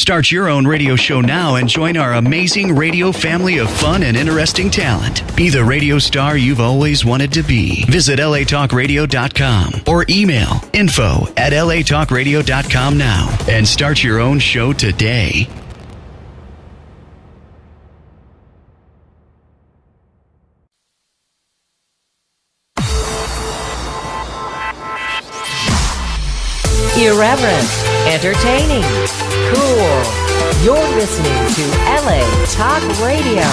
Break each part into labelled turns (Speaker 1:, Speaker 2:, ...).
Speaker 1: Start your own radio show now and join our amazing radio family of fun and interesting talent. Be the radio star you've always wanted to be. Visit latalkradio.com or email info@latalkradio.com now and start your own show today.
Speaker 2: Irreverent, entertaining, cool. You're listening to LA Talk Radio.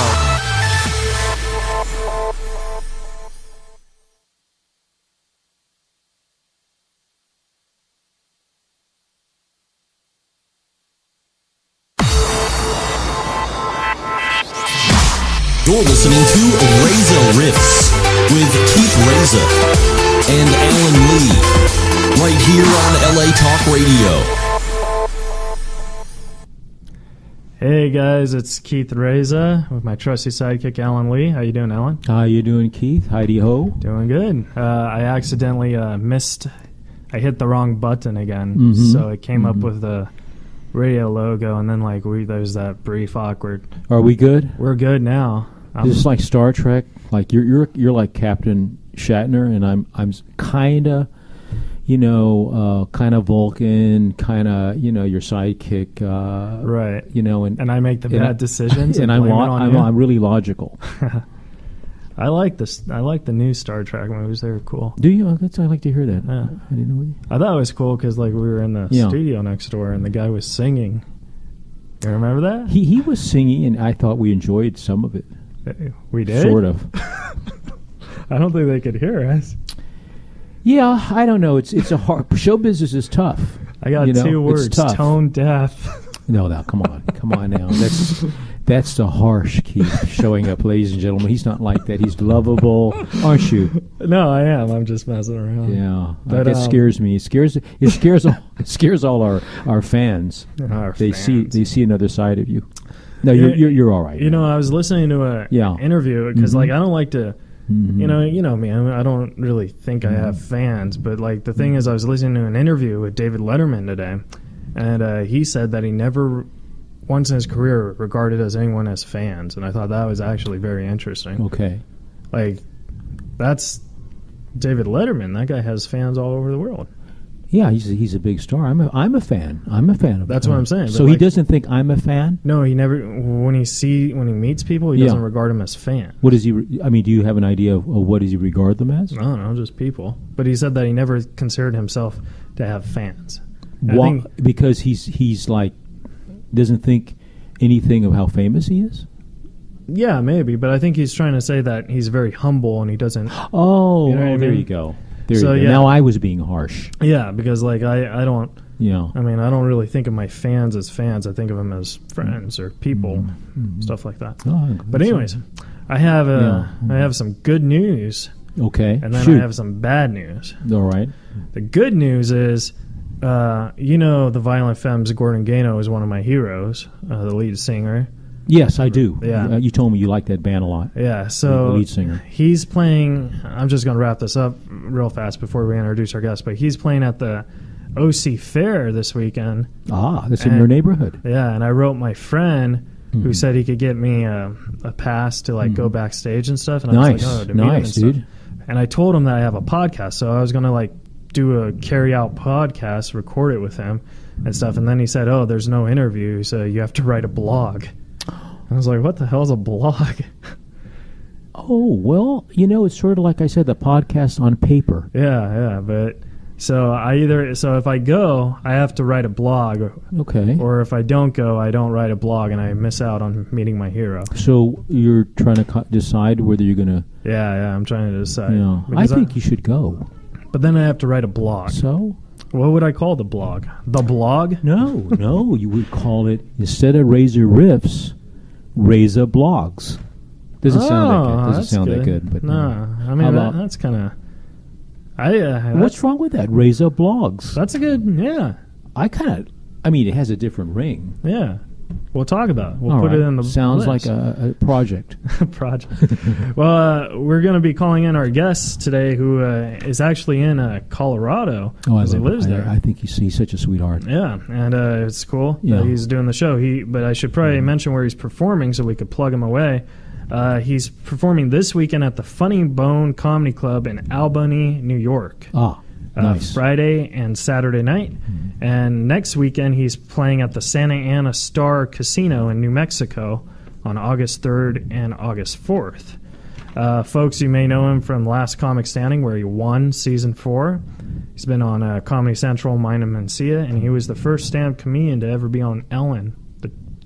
Speaker 3: You're listening to Reza Riffs with Keith Reza and Alan Lee, right here on LA Talk Radio.
Speaker 4: Hey guys, it's Keith Reza with my trusty sidekick Alan Lee. How you doing, Alan?
Speaker 5: How you doing, Keith? Heidi ho.
Speaker 4: Doing good. I accidentally missed. I hit the wrong button again, so it came up with the radio logo, and then there's that brief awkward.
Speaker 5: Are we good?
Speaker 4: We're good now.
Speaker 5: This is like Star Trek. Like you're like Captain Shatner, and I'm kind of, kind of Vulcan, kind of your sidekick,
Speaker 4: right? And I make the bad decisions,
Speaker 5: and I'm really logical.
Speaker 4: I like this. I like the new Star Trek movies. They were cool.
Speaker 5: Do you? I like to hear that.
Speaker 4: Yeah.
Speaker 5: I didn't know.
Speaker 4: I thought it was cool because we were in the studio next door, and the guy was singing. You remember that?
Speaker 5: He was singing, and I thought we enjoyed some of it.
Speaker 4: We did?
Speaker 5: Sort of.
Speaker 4: I don't think they could hear us.
Speaker 5: Yeah, I don't know. It's a hard... Show business is tough.
Speaker 4: I got two words. Tone deaf.
Speaker 5: No, come on now. That's the harsh Keith showing up, ladies and gentlemen. He's not like that. He's lovable, aren't you?
Speaker 4: No, I am. I'm just messing around.
Speaker 5: Yeah, but that scares me. It scares all our fans. They see another side of you. No, you're all right.
Speaker 4: I was listening to a interview because I don't like to. You know me. I don't really think I have fans, but the thing is, I was listening to an interview with David Letterman today, and he said that he never once in his career regarded anyone as fans, and I thought that was actually very interesting.
Speaker 5: Okay,
Speaker 4: that's David Letterman. That guy has fans all over the world.
Speaker 5: Yeah, he's a big star. I'm a fan. I'm a fan of him.
Speaker 4: That's what I'm saying.
Speaker 5: So he doesn't think I'm a fan?
Speaker 4: No, he never. When he meets people, he doesn't regard them as fans.
Speaker 5: What does he? Do you have an idea of what does he regard them as?
Speaker 4: I don't know, just people. But he said that he never considered himself to have fans.
Speaker 5: Why? Because he's doesn't think anything of how famous he is.
Speaker 4: Yeah, maybe, but I think he's trying to say that he's very humble and he doesn't.
Speaker 5: Oh, there you go. Yeah. Now I was being harsh.
Speaker 4: Yeah, because I don't.
Speaker 5: Yeah.
Speaker 4: I don't really think of my fans as fans. I think of them as friends or people, stuff like that.
Speaker 5: Oh,
Speaker 4: but anyways, I have some good news.
Speaker 5: Okay.
Speaker 4: And then I have some bad news.
Speaker 5: All right.
Speaker 4: The good news is, the Violent Femmes Gordon Gano is one of my heroes, the lead singer.
Speaker 5: Yes, I do.
Speaker 4: Yeah.
Speaker 5: You told me you like that band a lot.
Speaker 4: Yeah, so
Speaker 5: the lead singer.
Speaker 4: He's playing, I'm just going to wrap this up real fast before we introduce our guest, but he's playing at the OC Fair this weekend.
Speaker 5: Ah, that's in your neighborhood.
Speaker 4: Yeah, and I wrote my friend who said he could get me a pass to go backstage and stuff. And I was like, to meet him and
Speaker 5: dude.
Speaker 4: Stuff. And I told him that I have a podcast, so I was going to do a carry-out podcast, record it with him and stuff. And then he said, there's no interview, so you have to write a blog. I was like, what the hell is a blog?
Speaker 5: Oh, well, it's sort of like I said, the podcast on paper.
Speaker 4: Yeah, but so if I go, I have to write a blog.
Speaker 5: Okay.
Speaker 4: Or if I don't go, I don't write a blog and I miss out on meeting my hero.
Speaker 5: So you're trying to decide whether you're going to...
Speaker 4: Yeah, I'm trying to decide.
Speaker 5: Yeah. I think you should go.
Speaker 4: But then I have to write a blog.
Speaker 5: So?
Speaker 4: What would I call the blog? The blog?
Speaker 5: No, you would call it, instead of Razor Riffs, Reza Blogs. Doesn't sound that good. But
Speaker 4: no, that's kind of.
Speaker 5: What's wrong with that? Reza Blogs.
Speaker 4: That's a good. Yeah.
Speaker 5: It has a different ring.
Speaker 4: Yeah. we'll talk about it. We'll
Speaker 5: All
Speaker 4: put
Speaker 5: right.
Speaker 4: it in the
Speaker 5: Sounds
Speaker 4: list.
Speaker 5: like a project.
Speaker 4: Project. Well, we're going to be calling in our guest today, who is actually in Colorado, because he lives there.
Speaker 5: I think he's such a sweetheart.
Speaker 4: Yeah, and it's cool
Speaker 5: Yeah.
Speaker 4: that he's doing the show. But I should probably mention where he's performing so we could plug him away. He's performing this weekend at the Funny Bone Comedy Club in Albany, New York.
Speaker 5: Nice.
Speaker 4: Friday and Saturday night. And next weekend, he's playing at the Santa Ana Star Casino in New Mexico on August 3rd and August 4th. Folks, you may know him from Last Comic Standing, where he won Season 4. He's been on Comedy Central, Mine and Mencia, and he was the first stand-up comedian to ever be on Ellen,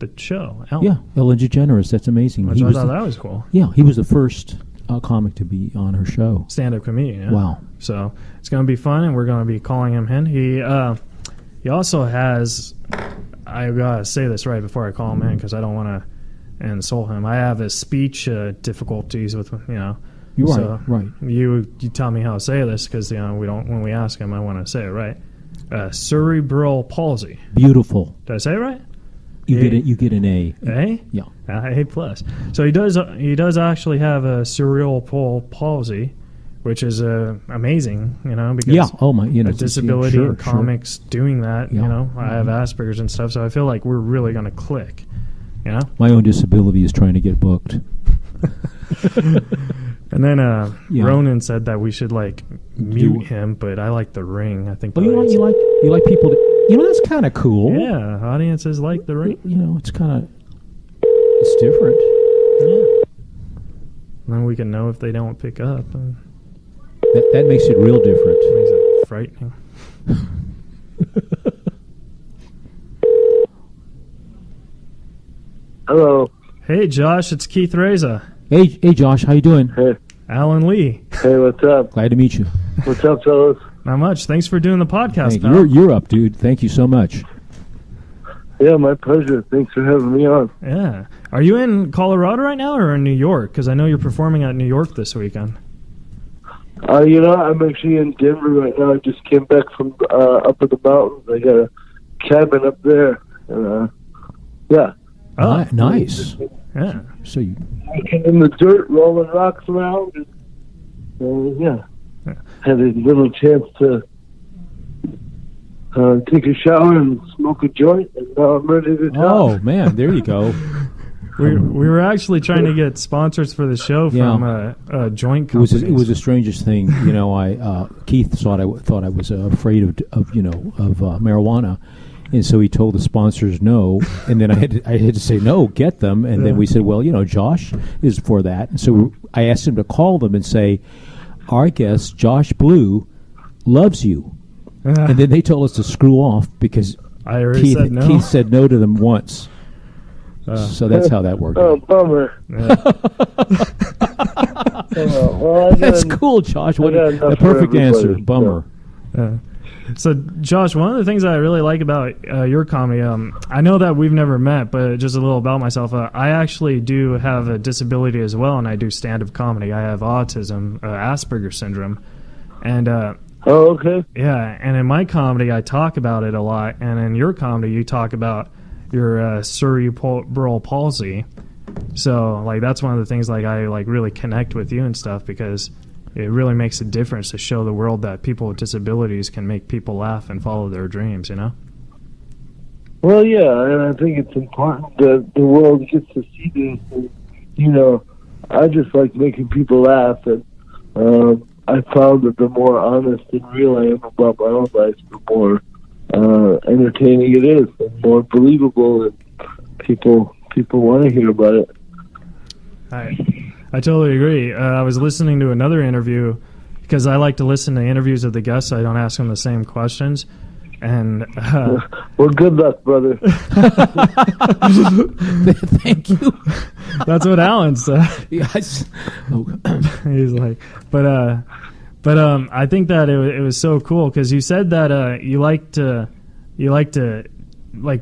Speaker 4: the show. Ellen.
Speaker 5: Yeah, Ellen DeGeneres. That's amazing.
Speaker 4: Which I thought that was cool.
Speaker 5: Yeah, he was the first comic to be on her show.
Speaker 4: Stand-up comedian. Yeah.
Speaker 5: Wow.
Speaker 4: So it's going to be fun, and we're going to be calling him in. He also has, I got to say this right before I call him in because I don't want to insult him. I have his speech difficulties with,
Speaker 5: You're
Speaker 4: so
Speaker 5: right.
Speaker 4: You tell me how to say this because, we don't, when we ask him, I want to say it right. Cerebral palsy.
Speaker 5: Beautiful.
Speaker 4: Did I say it right?
Speaker 5: You get an A.
Speaker 4: A?
Speaker 5: Yeah.
Speaker 4: A plus. So he does actually have a cerebral palsy, which is amazing, because a disability in comics doing that, I have Asperger's and stuff, so I feel like we're really going to click,
Speaker 5: My own disability is trying to get booked.
Speaker 4: And then Ronan said that we should mute him, but I like the ring. I think.
Speaker 5: Well, you like people to, that's kind of cool.
Speaker 4: Yeah, audiences like the ring.
Speaker 5: It's kind of, it's different.
Speaker 4: Yeah. And then we can know if they don't pick up.
Speaker 5: That makes it real different.
Speaker 4: Makes it frightening.
Speaker 6: Hello.
Speaker 4: Hey, Josh, it's Keith Reza.
Speaker 5: Hey, Josh, how you doing?
Speaker 6: Hey.
Speaker 4: Alan Lee.
Speaker 6: Hey, what's up?
Speaker 5: Glad to meet you.
Speaker 6: What's up, fellas?
Speaker 4: Not much. Thanks for doing the podcast,
Speaker 5: Hey,
Speaker 4: pal.
Speaker 5: you're up, dude. Thank you so much.
Speaker 6: Yeah, my pleasure. Thanks for having me on.
Speaker 4: Yeah. Are you in Colorado right now or in New York? Because I know you're performing at New York this weekend.
Speaker 6: I'm actually in Denver right now. I just came back from up in the mountains. I got a cabin up there. And, yeah.
Speaker 4: Oh,
Speaker 5: nice.
Speaker 4: Yeah.
Speaker 5: So you
Speaker 6: Walking in the dirt, rolling rocks around. And, yeah. Had a little chance to take a shower and smoke a joint, and now I'm ready to talk.
Speaker 5: Oh, man, there you go.
Speaker 4: We were actually trying to get sponsors for the show from a joint company.
Speaker 5: It was the strangest thing. Keith thought I was afraid of marijuana. And so he told the sponsors no, and then I had to say no, get them, and then we said, well, Josh is for that, and so I asked him to call them and say, our guest Josh Blue loves you, and then they told us to screw off because Keith said no to them once, so that's how that worked.
Speaker 6: Oh, bummer.
Speaker 5: That's cool, Josh. What a perfect answer. Bummer.
Speaker 4: So, Josh, one of the things that I really like about your comedy, I know that we've never met, but just a little about myself. I actually do have a disability as well, and I do stand-up comedy. I have autism, Asperger's syndrome. And,
Speaker 6: oh, okay.
Speaker 4: Yeah, and in my comedy, I talk about it a lot, and in your comedy, you talk about your cerebral palsy. So, that's one of the things, I really connect with you and stuff, because it really makes a difference to show the world that people with disabilities can make people laugh and follow their dreams,
Speaker 6: Well, yeah, and I think it's important that the world gets to see this. And, I just like making people laugh, and I found that the more honest and real I am about my own life, the more entertaining it is, and more believable, and people want to hear about it.
Speaker 4: I totally agree. I was listening to another interview because I like to listen to interviews of the guests so I don't ask them the same questions. And
Speaker 6: well, good luck, brother.
Speaker 5: Thank you.
Speaker 4: That's what Alan said.
Speaker 5: Yes.
Speaker 4: He's like, but I think that it was so cool because you said that you like to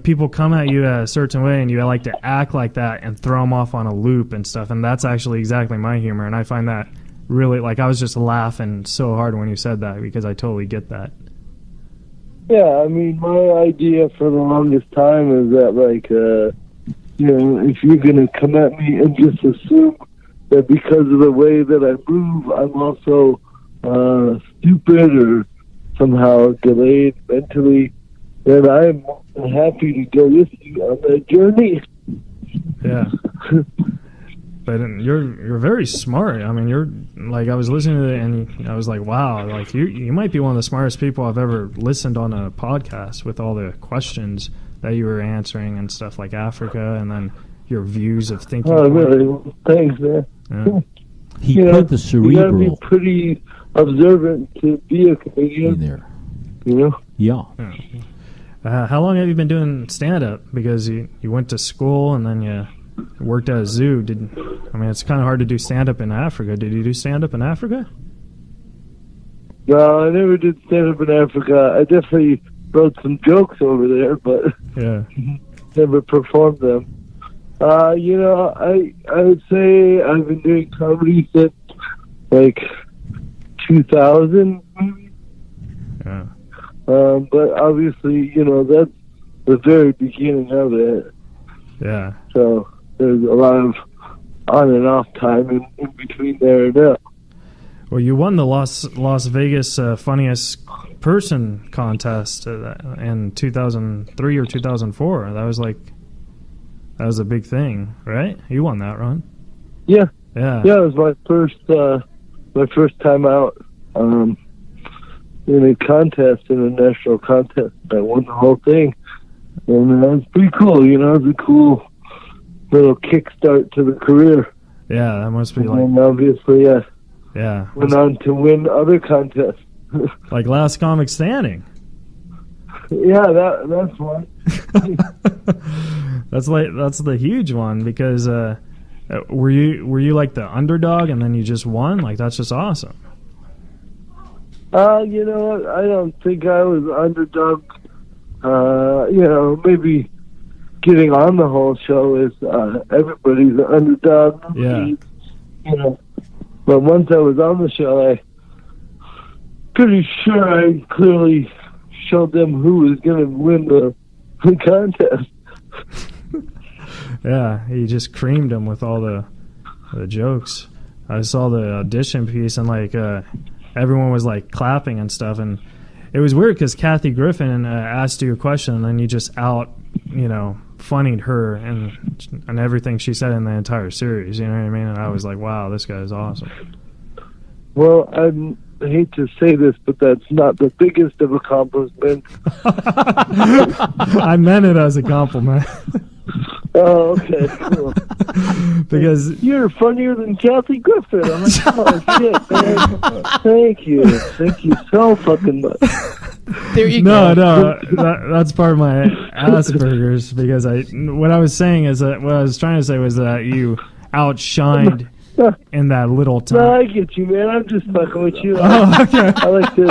Speaker 4: people come at you a certain way and you like to act like that and throw them off on a loop and stuff, and that's actually exactly my humor, and I find that really, I was just laughing so hard when you said that because I totally get that.
Speaker 6: Yeah, I mean, my idea for the longest time is that, if you're going to come at me and just assume that because of the way that I move, I'm also stupid or somehow delayed mentally, then I'm happy to go with you on that journey.
Speaker 4: Yeah. But you're very smart. I mean, you're like, I was listening to it and I was like, wow, like you might be one of the smartest people I've ever listened on a podcast with all the questions that you were answering and stuff like Africa and then your views of thinking.
Speaker 6: Oh, really? Well, thanks, man.
Speaker 4: Yeah.
Speaker 5: He put the cerebral.
Speaker 6: You gotta be pretty observant to be a comedian.
Speaker 5: In there.
Speaker 6: Yeah.
Speaker 4: How long have you been doing stand-up? Because you went to school and then you worked at a zoo. It's kind of hard to do stand-up in Africa. Did you do stand-up in Africa?
Speaker 6: No, I never did stand-up in Africa. I definitely wrote some jokes over there, but never performed them. I would say I've been doing comedy since like 2000, maybe.
Speaker 4: Yeah.
Speaker 6: But obviously, that's the very beginning of it.
Speaker 4: Yeah.
Speaker 6: So there's a lot of on and off time in between there and now.
Speaker 4: Well, you won the Las Vegas Funniest Person contest in 2003 or 2004. That was a big thing, right? You won that, Ron?
Speaker 6: Yeah.
Speaker 4: Yeah.
Speaker 6: Yeah, it was my first time out in a contest, in a national contest. I won the whole thing, and it was pretty cool. It was a cool little kickstart to the career.
Speaker 4: Yeah, that must be
Speaker 6: and obviously,
Speaker 4: yeah,
Speaker 6: went on to win other contests.
Speaker 4: Like Last Comic Standing.
Speaker 6: Yeah, that's one.
Speaker 4: That's the huge one because were you like the underdog and then you just won? Like that's just awesome.
Speaker 6: You know what? I don't think I was underdog. Maybe getting on the whole show is everybody's an underdog.
Speaker 4: Yeah.
Speaker 6: But once I was on the show, I pretty sure I clearly showed them who was going to win the contest.
Speaker 4: Yeah, he just creamed them with all the jokes. I saw the audition piece and everyone was like clapping and stuff, and it was weird because Kathy Griffin asked you a question and then you just funnied her and everything she said in the entire series. You know what I mean? And I was like, wow, this guy is awesome.
Speaker 6: Well, I hate to say this, but that's not the biggest of accomplishments.
Speaker 4: I meant it as a compliment.
Speaker 6: Oh, okay, cool.
Speaker 4: Because
Speaker 6: you're funnier than Kathy Griffin. I'm like, oh shit, man. Thank you so fucking much.
Speaker 5: There you go.
Speaker 4: No, that's part of my Asperger's. Because what I was saying is that what I was trying to say was that you outshined in that little time.
Speaker 6: No, I get you, man. I'm just fucking with you.
Speaker 4: Oh, okay.
Speaker 6: I like to,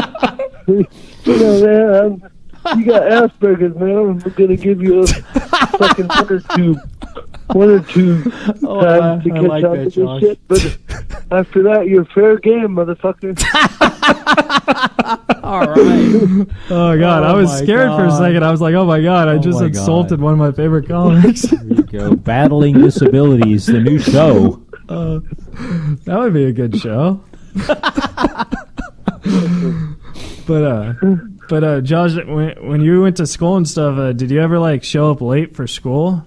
Speaker 6: man. You got Asperger's, man. I'm gonna give you a fucking one or two times to catch on to this shit. But after that, you're fair game, motherfucker.
Speaker 5: All right.
Speaker 4: Oh God, I was scared for a second. I was like, oh my God, I just insulted one of my favorite comics.
Speaker 5: There you go. Battling Disabilities, the new show.
Speaker 4: That would be a good show. But Josh, when you went to school and stuff, did you ever show up late for school?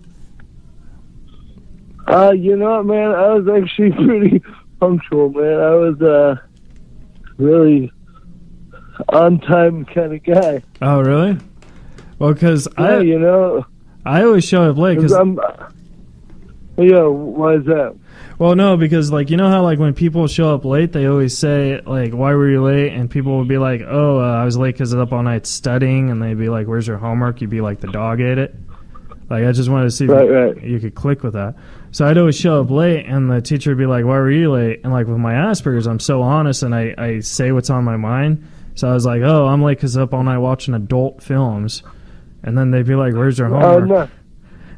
Speaker 6: You know what, man? I was actually pretty punctual, man. I was really on time kind of guy.
Speaker 4: Oh, really? Well, because
Speaker 6: I
Speaker 4: always show up late.
Speaker 6: Yeah, why is that?
Speaker 4: Well, no, because how when people show up late, they always say why were you late? And people would be like, oh, I was late because I was up all night studying. And they'd be like, where's your homework? You'd be like, the dog ate it. I just wanted to see if you could click with that. So I'd always show up late, and the teacher would be like, why were you late? And with my Asperger's, I'm so honest, and I say what's on my mind. So I was like, oh, I'm late because I'm up all night watching adult films. And then they'd be like, where's your homework?
Speaker 6: No.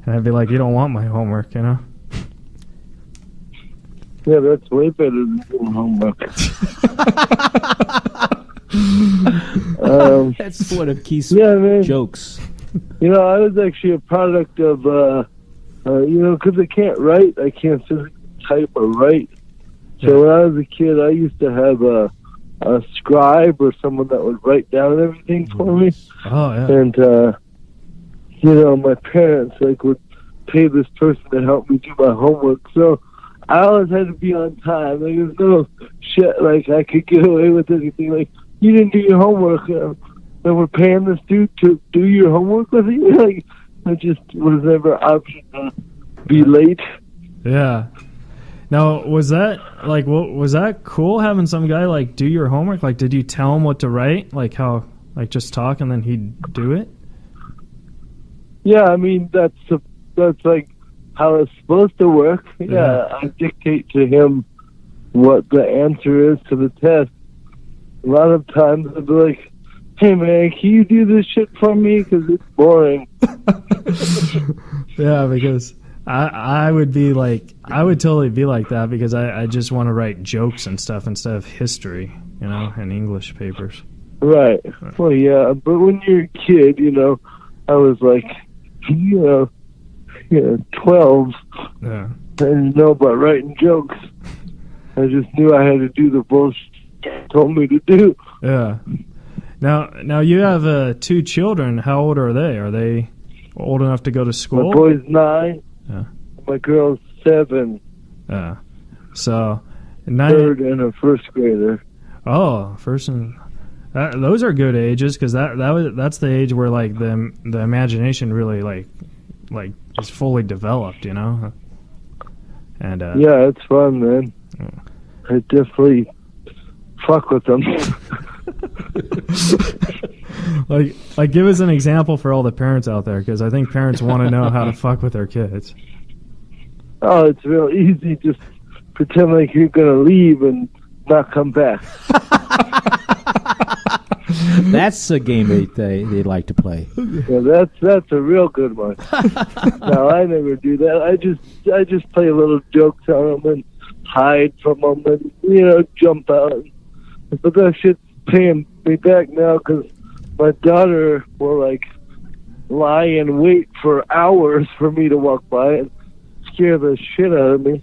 Speaker 4: And I'd be like, you don't want my homework,
Speaker 6: Yeah, that's way better than doing homework.
Speaker 5: That's one of Keith's
Speaker 6: man.
Speaker 5: jokes.
Speaker 6: I was actually a product of because I can't write. I can't physically type or write. So when I was a kid, I used to have a scribe or someone that would write down everything for me.
Speaker 4: Oh, yeah.
Speaker 6: And, my parents, would pay this person to help me do my homework. So I always had to be on time. There's no shit, I could get away with anything. You didn't do your homework, and we're paying this dude to do your homework with you? I just was never an option to be late.
Speaker 4: Yeah. Now, was that was that cool having some guy do your homework? Did you tell him what to write? How just talk and then he'd do it?
Speaker 6: Yeah, I mean that's how it's supposed to work. Yeah, I dictate to him what the answer is to the test. A lot of times I'd be like, "Hey man, can you do this shit for me? Because it's boring."
Speaker 4: Yeah, because I would be I would totally be like that because I just want to write jokes and stuff instead of history, and English papers.
Speaker 6: Right. Well, yeah, but when you're a kid, I was 12.
Speaker 4: Yeah.
Speaker 6: I didn't know about writing jokes. I just knew I had to do the bullshit they told me to do.
Speaker 4: Yeah. Now you have 2 children. How old are they? Are they old enough to go to school?
Speaker 6: My boy's 9.
Speaker 4: Yeah.
Speaker 6: My girl's 7.
Speaker 4: Yeah. So 9.
Speaker 6: Third and a first grader.
Speaker 4: Oh, first and those are good ages because that's the age where the imagination really is fully developed, And
Speaker 6: yeah, it's fun, man. I definitely fuck with them.
Speaker 4: Give us an example for all the parents out there, because I think parents want to know how to fuck with their kids.
Speaker 6: Oh, it's real easy. Just pretend like you're gonna leave and not come back.
Speaker 5: That's a game they like to play.
Speaker 6: Yeah, that's a real good one. No, I never do that. I just play little jokes on them and hide from them and jump out. But that shit's paying me back now because my daughter will lie in wait for hours for me to walk by and scare the shit out of me.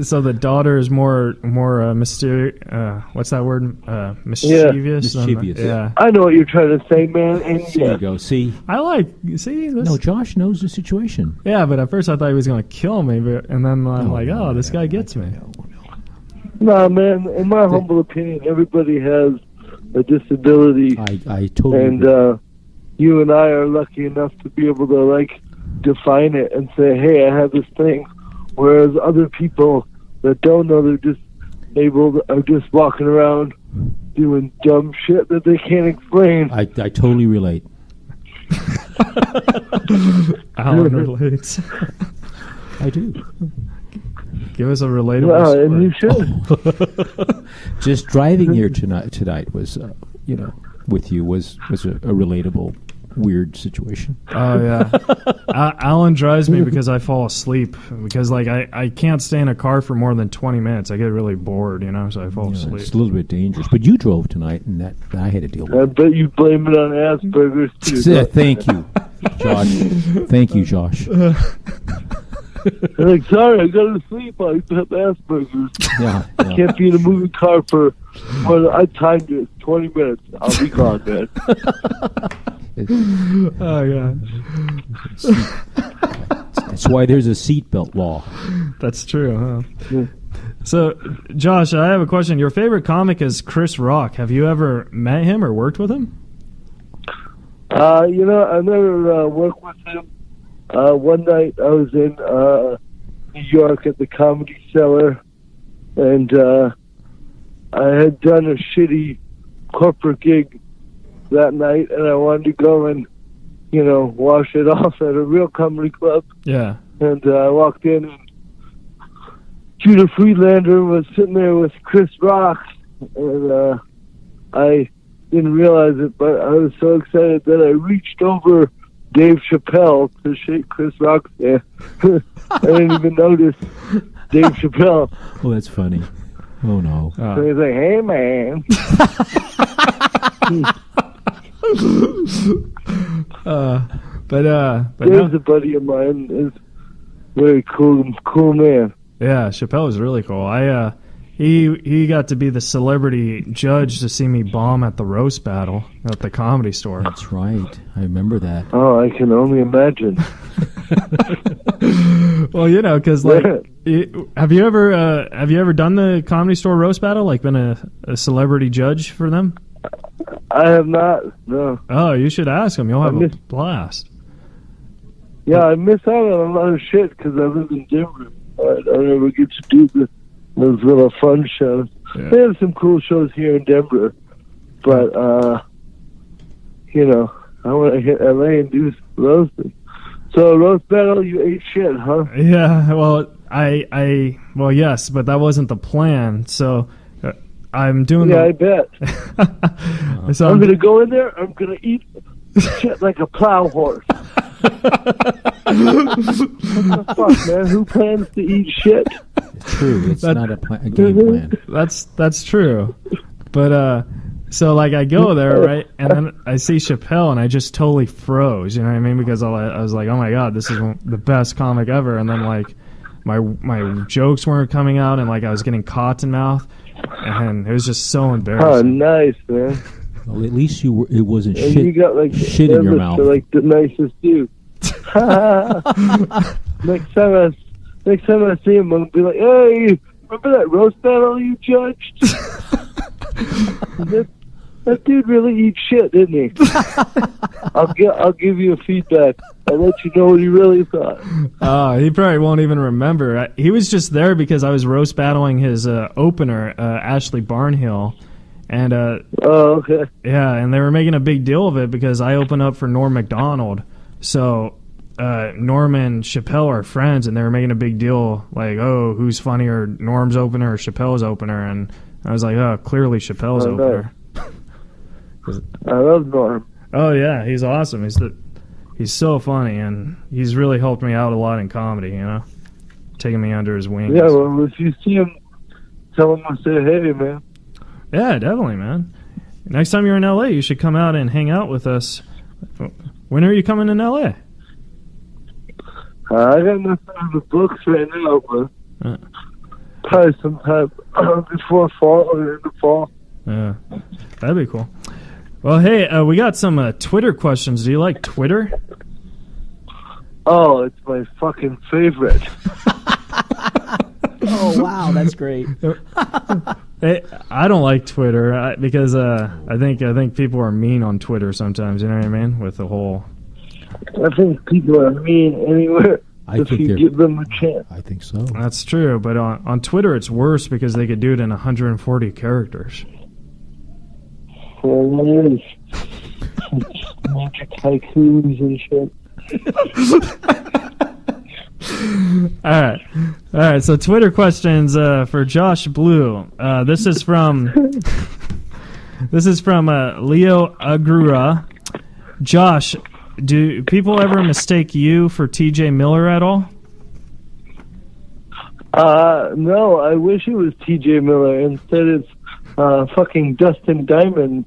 Speaker 4: So the daughter is more mysterious. What's that word? Mischievous.
Speaker 5: Mischievous.
Speaker 4: Yeah.
Speaker 6: I know what you're trying to say, man. And
Speaker 5: There you go. See. No, Josh knows the situation.
Speaker 4: Yeah, but at first I thought he was going to kill me, and then I'm this guy gets me.
Speaker 6: Nah, man. In my humble opinion, everybody has a disability.
Speaker 5: I totally
Speaker 6: and
Speaker 5: agree.
Speaker 6: You and I are lucky enough to be able to define it and say, hey, I have this thing, whereas other people that don't know they're disabled are just walking around doing dumb shit that they can't explain.
Speaker 5: I totally relate.
Speaker 4: Alan relates.
Speaker 5: I do.
Speaker 4: Give us a relatable story.
Speaker 6: And you should.
Speaker 5: Just driving here tonight was, with you was a relatable, weird situation.
Speaker 4: Oh yeah. Alan drives me because I fall asleep because I can't stay in a car for more than 20 minutes. I get really bored, so I fall asleep.
Speaker 5: It's a little bit dangerous, but you drove tonight, and that I had to deal with.
Speaker 6: I bet you blame it on Asperger's too.
Speaker 5: Thank you, Josh. Thank you, Josh.
Speaker 6: Sorry, I got to sleep. I have Asperger's.
Speaker 5: Yeah.
Speaker 6: I can't be in a moving car for. Well, I timed it 20 minutes. I'll be gone, man.
Speaker 4: Oh yeah.
Speaker 5: That's why there's a seatbelt law.
Speaker 4: That's true, huh?
Speaker 6: Yeah.
Speaker 4: So, Josh, I have a question. Your favorite comic is Chris Rock. Have you ever met him or worked with him?
Speaker 6: I never worked with him. One night I was in New York at the Comedy Cellar, and I had done a shitty corporate gig that night, and I wanted to go and, wash it off at a real comedy club.
Speaker 4: Yeah.
Speaker 6: And I walked in, and Judah Friedlander was sitting there with Chris Rock, and I didn't realize it, but I was so excited that I reached over Dave Chappelle to shake Chris Rock's hand. I didn't even notice Dave Chappelle.
Speaker 5: Oh, that's funny. Oh, no.
Speaker 6: So he's like, hey, man.
Speaker 4: but
Speaker 6: Dave's a buddy of mine. Is very cool man.
Speaker 4: Yeah, Chappelle was really cool. He got to be the celebrity judge to see me bomb at the roast battle at the Comedy Store.
Speaker 5: That's right. I remember that.
Speaker 6: Oh, I can only imagine.
Speaker 4: Well, because have you ever done the Comedy Store roast battle? Like, been a celebrity judge for them?
Speaker 6: I have not. No.
Speaker 4: Oh, you should ask them. You'll have a blast.
Speaker 6: Yeah, I miss out on a lot of shit because I live in Denver. I don't ever get to do those little fun shows. Yeah. They have some cool shows here in Denver, but I want to hit LA and do roasting. So roast battle, you ate shit, huh?
Speaker 4: Yeah. Well, well, yes, but that wasn't the plan. So I'm doing.
Speaker 6: Yeah, I bet.
Speaker 4: So
Speaker 6: I'm gonna go in there. I'm gonna eat shit like a plow horse. What the fuck, man? Who plans to eat shit?
Speaker 5: It's true. It's not a game plan.
Speaker 4: That's true. But so like I go there, right, and then I see Chappelle, and I just totally froze. You know what I mean? Because I was like, oh my god, this is the best comic ever. And then like my jokes weren't coming out, and like I was getting cotton mouth, and it was just so embarrassing.
Speaker 6: Oh, nice, man.
Speaker 5: Well, at least it wasn't
Speaker 6: and
Speaker 5: shit.
Speaker 6: You got like
Speaker 5: shit in your mouth.
Speaker 6: Like the nicest dude. Next time I see him, I'll be like, "Hey, remember that roast battle you judged? that dude really eats shit, didn't he?" I'll give you a feedback. I'll let you know what he really thought.
Speaker 4: He probably won't even remember. He was just there because I was roast battling his opener, Ashley Barnhill. And
Speaker 6: oh, okay.
Speaker 4: Yeah, and they were making a big deal of it because I opened up for Norm Macdonald. So Norm and Chappelle are friends, and they were making a big deal, like, oh, who's funnier, Norm's opener or Chappelle's opener? And I was like, oh, clearly Chappelle's opener.
Speaker 6: I love Norm.
Speaker 4: Oh yeah, he's awesome. He's so funny, and he's really helped me out a lot in comedy. Taking me under his wings.
Speaker 6: Yeah, well, if you see him, tell him I say hey, man.
Speaker 4: Yeah, definitely, man. Next time you're in LA, you should come out and hang out with us. When are you coming in LA?
Speaker 6: I got nothing on the books right now, but probably sometime before fall or in the fall.
Speaker 4: Yeah, that'd be cool. Well, hey, we got some Twitter questions. Do you like Twitter?
Speaker 6: Oh, it's my fucking favorite.
Speaker 5: Oh, wow, that's great.
Speaker 4: Hey, I don't like Twitter because I think people are mean on Twitter sometimes. You know what I mean? With the whole.
Speaker 6: I think people are mean anywhere if you give them a chance.
Speaker 5: I think so.
Speaker 4: That's true, but on Twitter it's worse because they could do it in 140 characters.
Speaker 6: Well, it is. Magic haikus and shit.
Speaker 4: All right. So Twitter questions for Josh Blue. This is from Leo Agrura. Josh, do people ever mistake you for TJ Miller at all?
Speaker 6: No. I wish it was TJ Miller. Instead, it's fucking Dustin Diamond,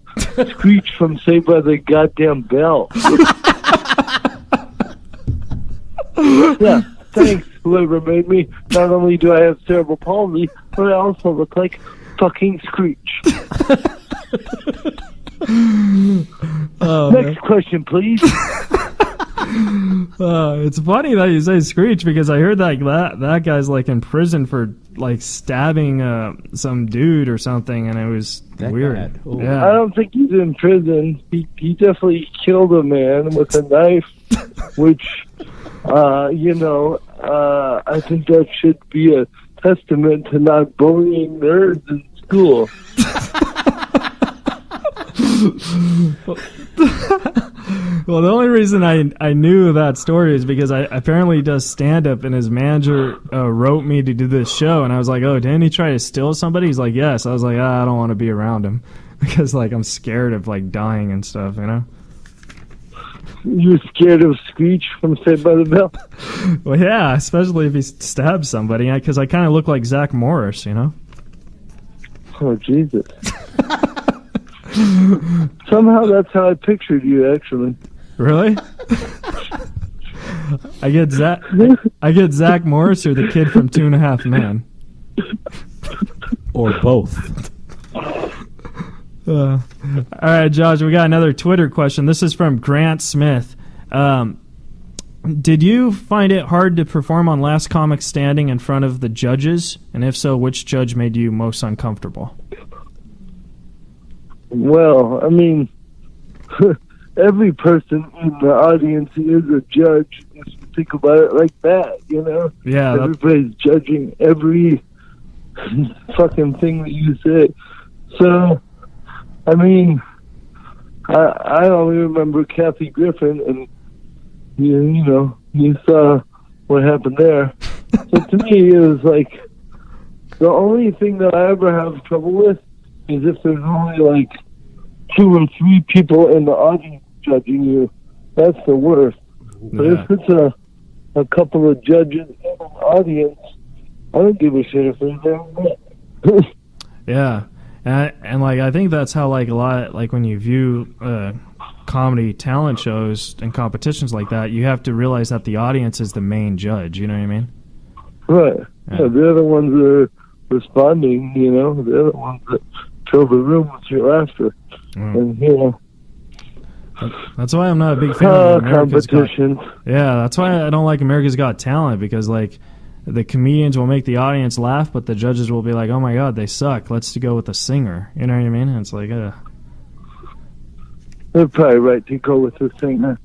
Speaker 6: Screech from Saved by the Goddamn Bell. Yeah. Thanks, whoever made me. Not only do I have cerebral palsy, but I also look like fucking Screech. Next question, please.
Speaker 4: It's funny that you say Screech because I heard that guy's like in prison for like stabbing some dude or something, and it was weird. Yeah.
Speaker 6: I don't think he's in prison. He definitely killed a man with a knife, which I think that should be a testament to not bullying nerds in school.
Speaker 4: Well, the only reason I knew that story is because I apparently does stand-up, and his manager wrote me to do this show, and I was like, oh, didn't he try to steal somebody? He's like, yes. I was like, I don't want to be around him because like I'm scared of like dying and stuff,
Speaker 6: You're scared of Screech from Saved by the Bell?
Speaker 4: Well, yeah, especially if he stabs somebody, because I kind of look like Zach Morris,
Speaker 6: Oh, Jesus. Somehow that's how I pictured you, actually.
Speaker 4: Really? I get Zach Morris or the kid from 2.5 Men.
Speaker 5: Or both.
Speaker 4: All right, Josh, we got another Twitter question. This is from Grant Smith. Did you find it hard to perform on Last Comic Standing in front of the judges? And if so, which judge made you most uncomfortable?
Speaker 6: Well, I mean, every person in the audience is a judge if you think about it like that, you know?
Speaker 4: Yeah.
Speaker 6: Everybody's judging every fucking thing that you say. So, I mean, I only remember Kathy Griffin, and you know, you saw what happened there. So to me, it was like the only thing that I ever have trouble with is if there's only like 2 or 3 people in the audience judging you. That's the worst. But if it's a couple of judges in an audience, I don't give a shit if they're there or not.
Speaker 4: Yeah. And like, I think that's how, like, a lot, like, when you view comedy talent shows and competitions like that, you have to realize that the audience is the main judge. You know what I mean?
Speaker 6: Right. Yeah, they're the ones that are responding, you know. They're the ones that fill the room with your laughter. And, you know.
Speaker 4: That's why I'm not a big fan of America's
Speaker 6: competition.
Speaker 4: Yeah, that's why I don't like America's Got Talent, because, like, the comedians will make the audience laugh, but the judges will be like, oh my god, they suck, let's go with the singer. You know what I mean? And it's like,
Speaker 6: they're probably right to go with the singer.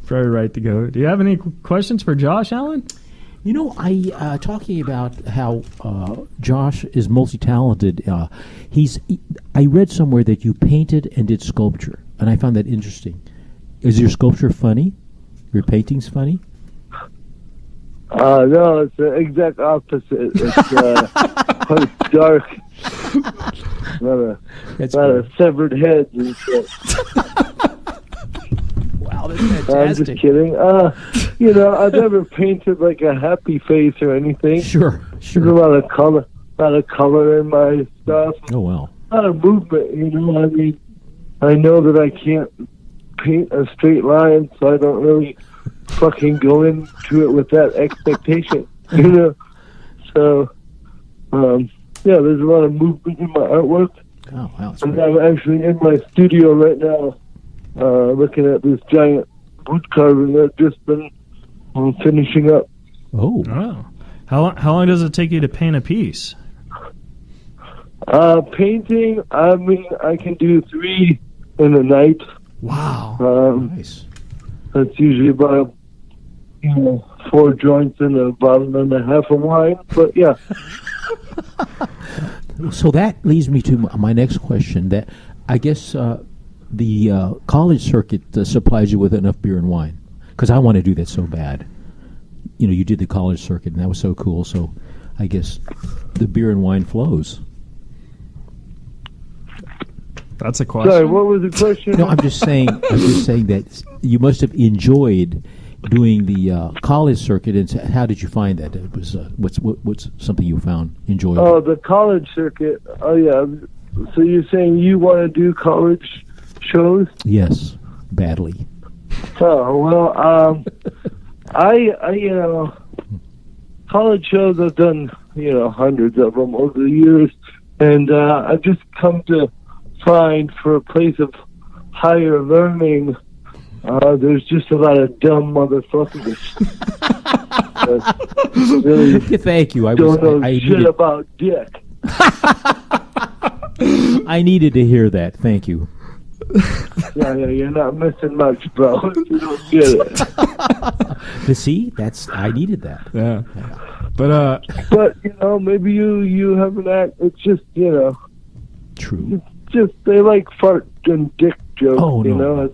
Speaker 4: Probably right to go. Do you have any questions for Josh, Alan?
Speaker 5: You know, I talking about how Josh is multi-talented. I read somewhere that you painted and did sculpture, and I found that interesting. Is your sculpture funny? Your painting's funny?
Speaker 6: No, it's the exact opposite. It's quite dark. A severed head and shit.
Speaker 5: Wow, that's fantastic.
Speaker 6: I'm just kidding. You know, I've never painted like a happy face or anything.
Speaker 5: Sure.
Speaker 6: There's a lot of color in my stuff.
Speaker 5: Oh, wow.
Speaker 6: A lot of movement, you know. I mean, I know that I can't paint a straight line, so I don't really fucking go into it with that expectation, you know. So, yeah, there's a lot of movement in my artwork.
Speaker 5: Oh, wow.
Speaker 6: And I'm actually in my studio right now, looking at this giant wood carving that I've just been finishing up.
Speaker 5: Oh.
Speaker 4: How long does it take you to paint a piece?
Speaker 6: Painting, I mean, I can do 3 in a night.
Speaker 4: Wow.
Speaker 5: Nice.
Speaker 6: That's usually about, 4 joints and a bottle and a half of wine. But yeah.
Speaker 5: So that leads me to my next question. That I guess the college circuit supplies you with enough beer and wine, because I want to do that so bad. You know, you did the college circuit, and that was so cool. So I guess the beer and wine flows.
Speaker 4: That's a question.
Speaker 6: Sorry, what was the question?
Speaker 5: No, I'm just saying that you must have enjoyed doing the college circuit. And how did you find that? It was what's something you found enjoyable?
Speaker 6: Oh, the college circuit. Oh, yeah. So you're saying you want to do college shows?
Speaker 5: Yes, badly.
Speaker 6: Oh, well, I college shows, I've done, hundreds of them over the years, and I've just come to find, for a place of higher learning, there's just a lot of dumb motherfuckers. Really
Speaker 5: Thank you.
Speaker 6: don't know shit about dick.
Speaker 5: I needed to hear that. Thank you.
Speaker 6: Yeah, you're not missing much, bro. You don't get it.
Speaker 5: But see, I needed that.
Speaker 4: Yeah. But
Speaker 6: maybe you have an act. It's just,
Speaker 5: True.
Speaker 6: it's just they like fart and dick jokes.
Speaker 5: Oh no,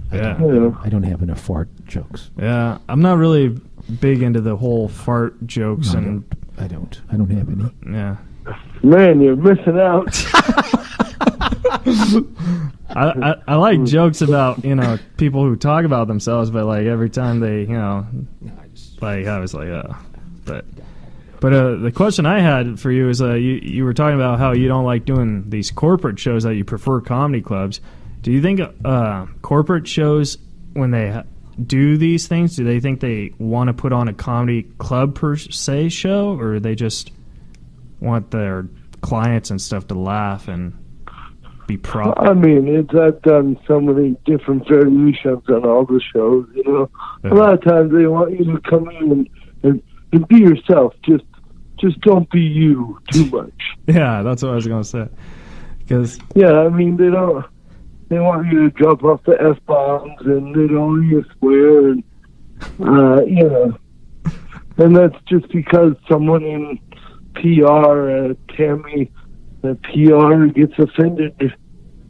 Speaker 6: no.
Speaker 5: I don't have enough fart jokes.
Speaker 4: Yeah, I'm not really big into the whole fart jokes,
Speaker 5: No, I don't have any.
Speaker 4: Yeah.
Speaker 6: Man, you're missing out.
Speaker 4: I like jokes about, people who talk about themselves, but like every time they, I was like, but But the question I had for you is, you were talking about how you don't like doing these corporate shows, that you prefer comedy clubs. Do you think corporate shows, when they do these things, do they think they want to put on a comedy club per se show, or they just want their clients and stuff to laugh and be proper?
Speaker 6: I mean, I've done so many different variations on all the shows, you know. A lot of times they want you to come in and be yourself. Just don't be you too much.
Speaker 4: Yeah, that's what I was going to say. Because
Speaker 6: I mean, they want you to drop off the F-bombs, and they don't want you to swear, and, you know. And that's just because someone in PR, Tammy, the PR gets offended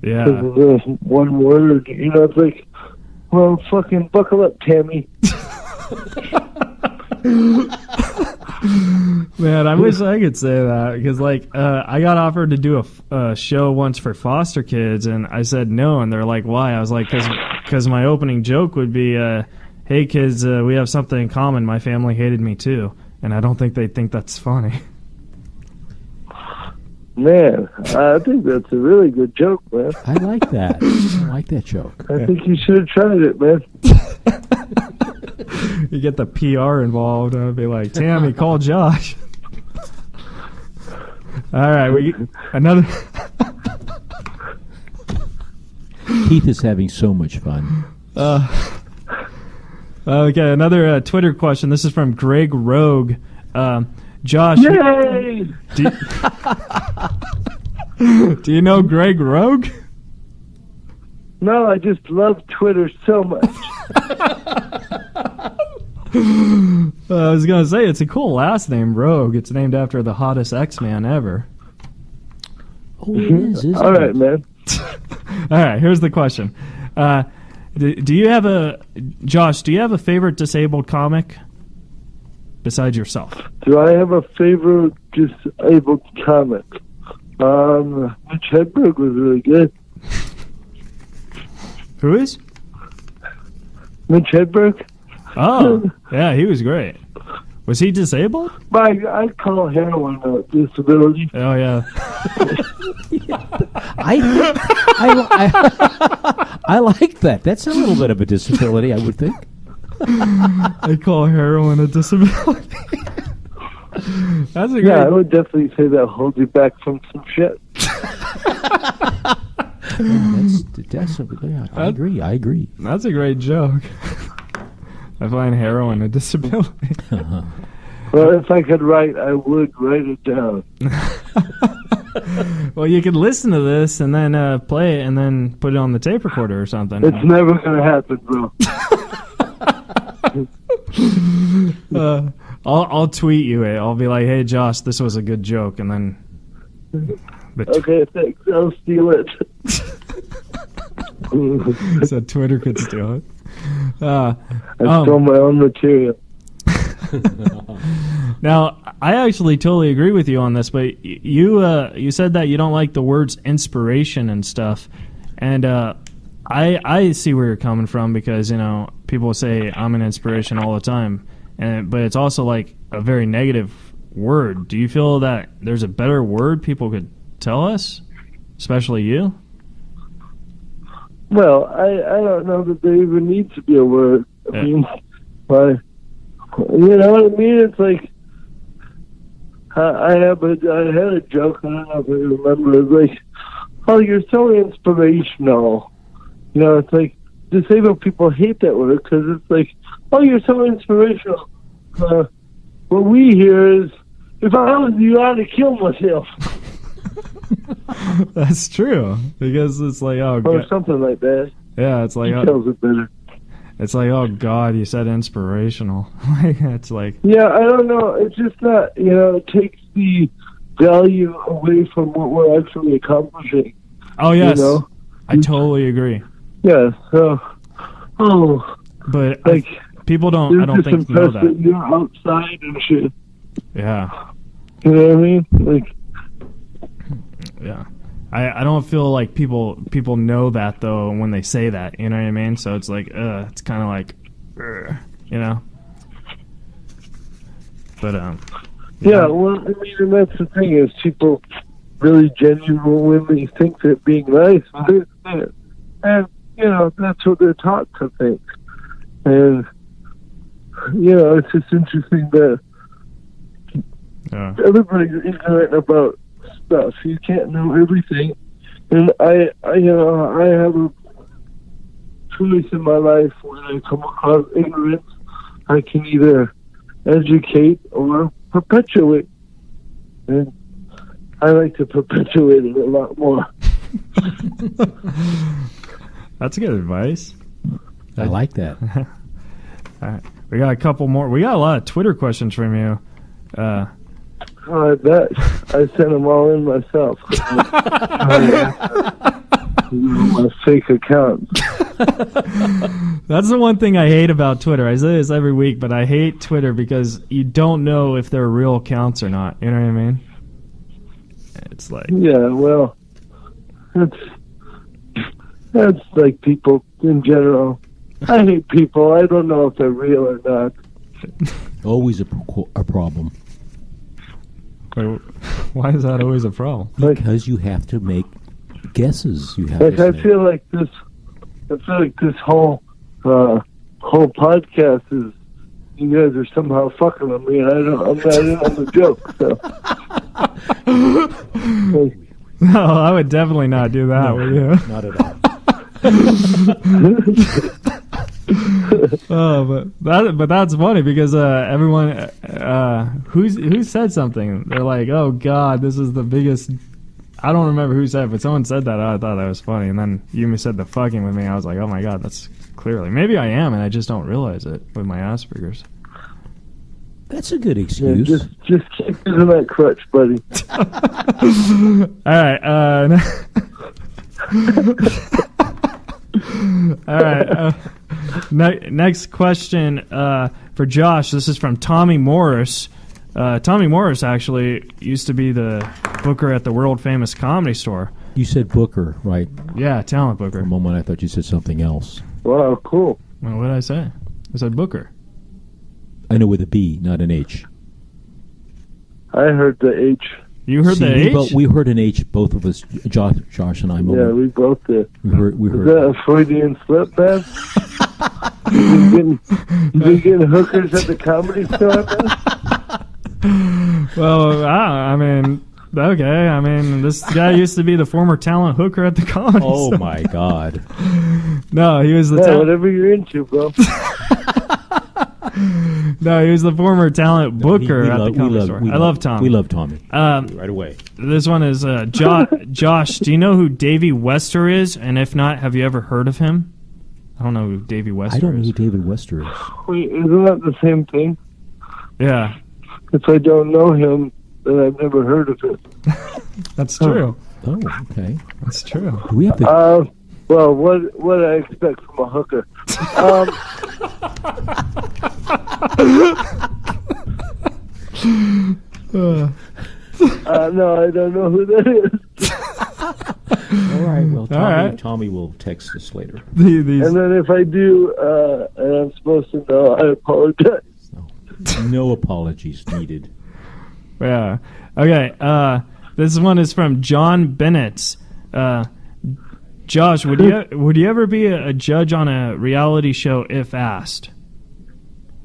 Speaker 6: because of the one word. You know, it's like, well, fucking buckle up, Tammy.
Speaker 4: Man, I wish I could say that, because I got offered to do a show once for foster kids, and I said no, and they're like, why? I was like, because my opening joke would be, hey kids, we have something in common. My family hated me too, and I don't think they think that's funny. Man,
Speaker 6: I think that's a really good joke, man.
Speaker 5: I like that. I like that joke.
Speaker 6: I think you should have tried it, man.
Speaker 4: You get the PR involved, and I'd be like, Tammy, call Josh. All right, another.
Speaker 5: Keith is having so much fun.
Speaker 4: Okay, another Twitter question. This is from Greg Rogue. Josh,
Speaker 6: yay!
Speaker 4: Do you know Greg Rogue?
Speaker 6: No, I just love Twitter so much.
Speaker 4: I was going to say, it's a cool last name, Rogue. It's named after the hottest X-Man ever.
Speaker 5: Oh, it is, isn't
Speaker 6: All right,
Speaker 5: it?
Speaker 6: man.
Speaker 4: All right, here's the question. Do you have Josh, do you have a favorite disabled comic besides yourself?
Speaker 6: Do I have a favorite disabled comic? Mitch Hedberg was really good.
Speaker 4: Who is?
Speaker 6: Mitch Hedberg.
Speaker 4: Oh, yeah, he was great. Was he disabled?
Speaker 6: I call heroin a disability.
Speaker 4: Oh, yeah.
Speaker 5: I like that. That's a little bit of a disability, I would think.
Speaker 4: I call heroin a disability. That's a great...
Speaker 6: Yeah, I would definitely say that holds you back from some shit.
Speaker 5: I agree.
Speaker 4: That's a great joke. I find heroin a disability.
Speaker 6: Well, if I could write, I would write it down.
Speaker 4: Well, you could listen to this and then play it and then put it on the tape recorder or something.
Speaker 6: It's never going to happen, bro.
Speaker 4: I'll tweet you it. I'll be like, hey, Josh, this was a good joke. And then...
Speaker 6: Okay, thanks. I'll steal it.
Speaker 4: So Twitter could steal it.
Speaker 6: I stole my own material.
Speaker 4: Now, I actually totally agree with you on this, but you said that you don't like the words inspiration and stuff, and I see where you're coming from, because people say I'm an inspiration all the time, but it's also like a very negative word. Do you feel that there's a better word people could tell us, especially you?
Speaker 6: Well, I don't know that there even needs to be a word. I mean, you know what I mean? It's like, I had a joke, I don't know if you remember, it's like, oh, you're so inspirational. It's like, disabled people hate that word, because it's like, oh, you're so inspirational. What we hear is, if I was you, I'd have killed myself.
Speaker 4: That's true, because it's like, oh,
Speaker 6: or something like that.
Speaker 4: Yeah, it's like,
Speaker 6: tells it better.
Speaker 4: It's like, oh God, you said inspirational. It's like,
Speaker 6: yeah, I don't know. It's just not, it takes the value away from what we're actually accomplishing.
Speaker 4: Oh yes, I totally agree.
Speaker 6: Yeah. So,
Speaker 4: but
Speaker 6: like
Speaker 4: people don't. I don't think know that.
Speaker 6: You're outside and shit.
Speaker 4: Yeah.
Speaker 6: You know what I mean? Like.
Speaker 4: Yeah. I don't feel like people know that, though, when they say that, you know what I mean? So it's like, it's kind of like, But,
Speaker 6: Yeah, well, I mean, and that's the thing is people really genuinely think that being nice is it. And, that's what they're taught to think. And, it's just interesting that everybody's ignorant about stuff. You can't know everything. And I have a choice in my life when I come across ignorance. I can either educate or perpetuate. And I like to perpetuate it a lot more.
Speaker 4: That's good advice.
Speaker 5: I like that.
Speaker 4: All right. We got a couple more. We got a lot of Twitter questions from you.
Speaker 6: I bet. I sent them all in myself. My fake account.
Speaker 4: That's the one thing I hate about Twitter. I say this every week, but I hate Twitter because you don't know if they're real accounts or not. You know what I mean? It's like...
Speaker 6: Yeah, well, that's like people in general. I hate people. I don't know if they're real or not.
Speaker 5: Always a problem.
Speaker 4: Wait, why is that always a problem?
Speaker 5: Because you have to make guesses. You have.
Speaker 6: I feel like this whole podcast is you guys are somehow fucking with me, and I'm not in on the joke. So.
Speaker 4: No, I would definitely not do that with you.
Speaker 5: Not at all.
Speaker 4: but that's funny because everyone who said something, they're like, oh God, this is the biggest. I don't remember who said it, but someone said that. I thought that was funny, and then you said the fucking with me. I was like, oh my God, that's clearly maybe I am, and I just don't realize it with my Asperger's.
Speaker 5: That's a good excuse.
Speaker 6: Yeah, just keep using that crutch, buddy.
Speaker 4: All right. All right. Next question for Josh. This is from Tommy Morris. Tommy Morris actually used to be the booker at the world famous Comedy Store.
Speaker 5: You said booker, right?
Speaker 4: Yeah, talent booker.
Speaker 5: For a moment, I thought you said something else.
Speaker 6: Wow, cool.
Speaker 4: Well, what did I say? I said booker.
Speaker 5: I know with a B, not an H.
Speaker 6: I heard the H.
Speaker 4: You heard the H?
Speaker 5: We heard an H, both of us, Josh and I.
Speaker 6: Yeah, we both did.
Speaker 5: We heard.
Speaker 6: Is that a Freudian slip, man? You been getting hookers at the Comedy Store, man?
Speaker 4: Well, I mean, okay. I mean, this guy used to be the former talent hooker at the Comedy Store.
Speaker 5: Oh, my God.
Speaker 4: No, he was the
Speaker 6: whatever you're into, bro.
Speaker 4: No, he was the former talent booker at the Comedy Store. I love Tommy.
Speaker 5: We love Tommy. Right away.
Speaker 4: This one is Josh. Do you know who Davey Wester is? And if not, have you ever heard of him? I don't know who Davey Wester is.
Speaker 5: I don't know who David Wester is.
Speaker 6: Wait, isn't that the same thing?
Speaker 4: Yeah.
Speaker 6: If I don't know him, then I've never heard of him.
Speaker 4: That's true.
Speaker 5: Oh, okay.
Speaker 4: That's true.
Speaker 5: Do we have to...
Speaker 6: Well, what I expect from a hooker. No, I don't know who that is.
Speaker 5: All right. Well, Tommy will text us later.
Speaker 6: And then if I do, and I'm supposed to know, I apologize.
Speaker 5: No apologies needed.
Speaker 4: Yeah. Okay. This one is from John Bennett. Josh, would you ever be a judge on a reality show if asked?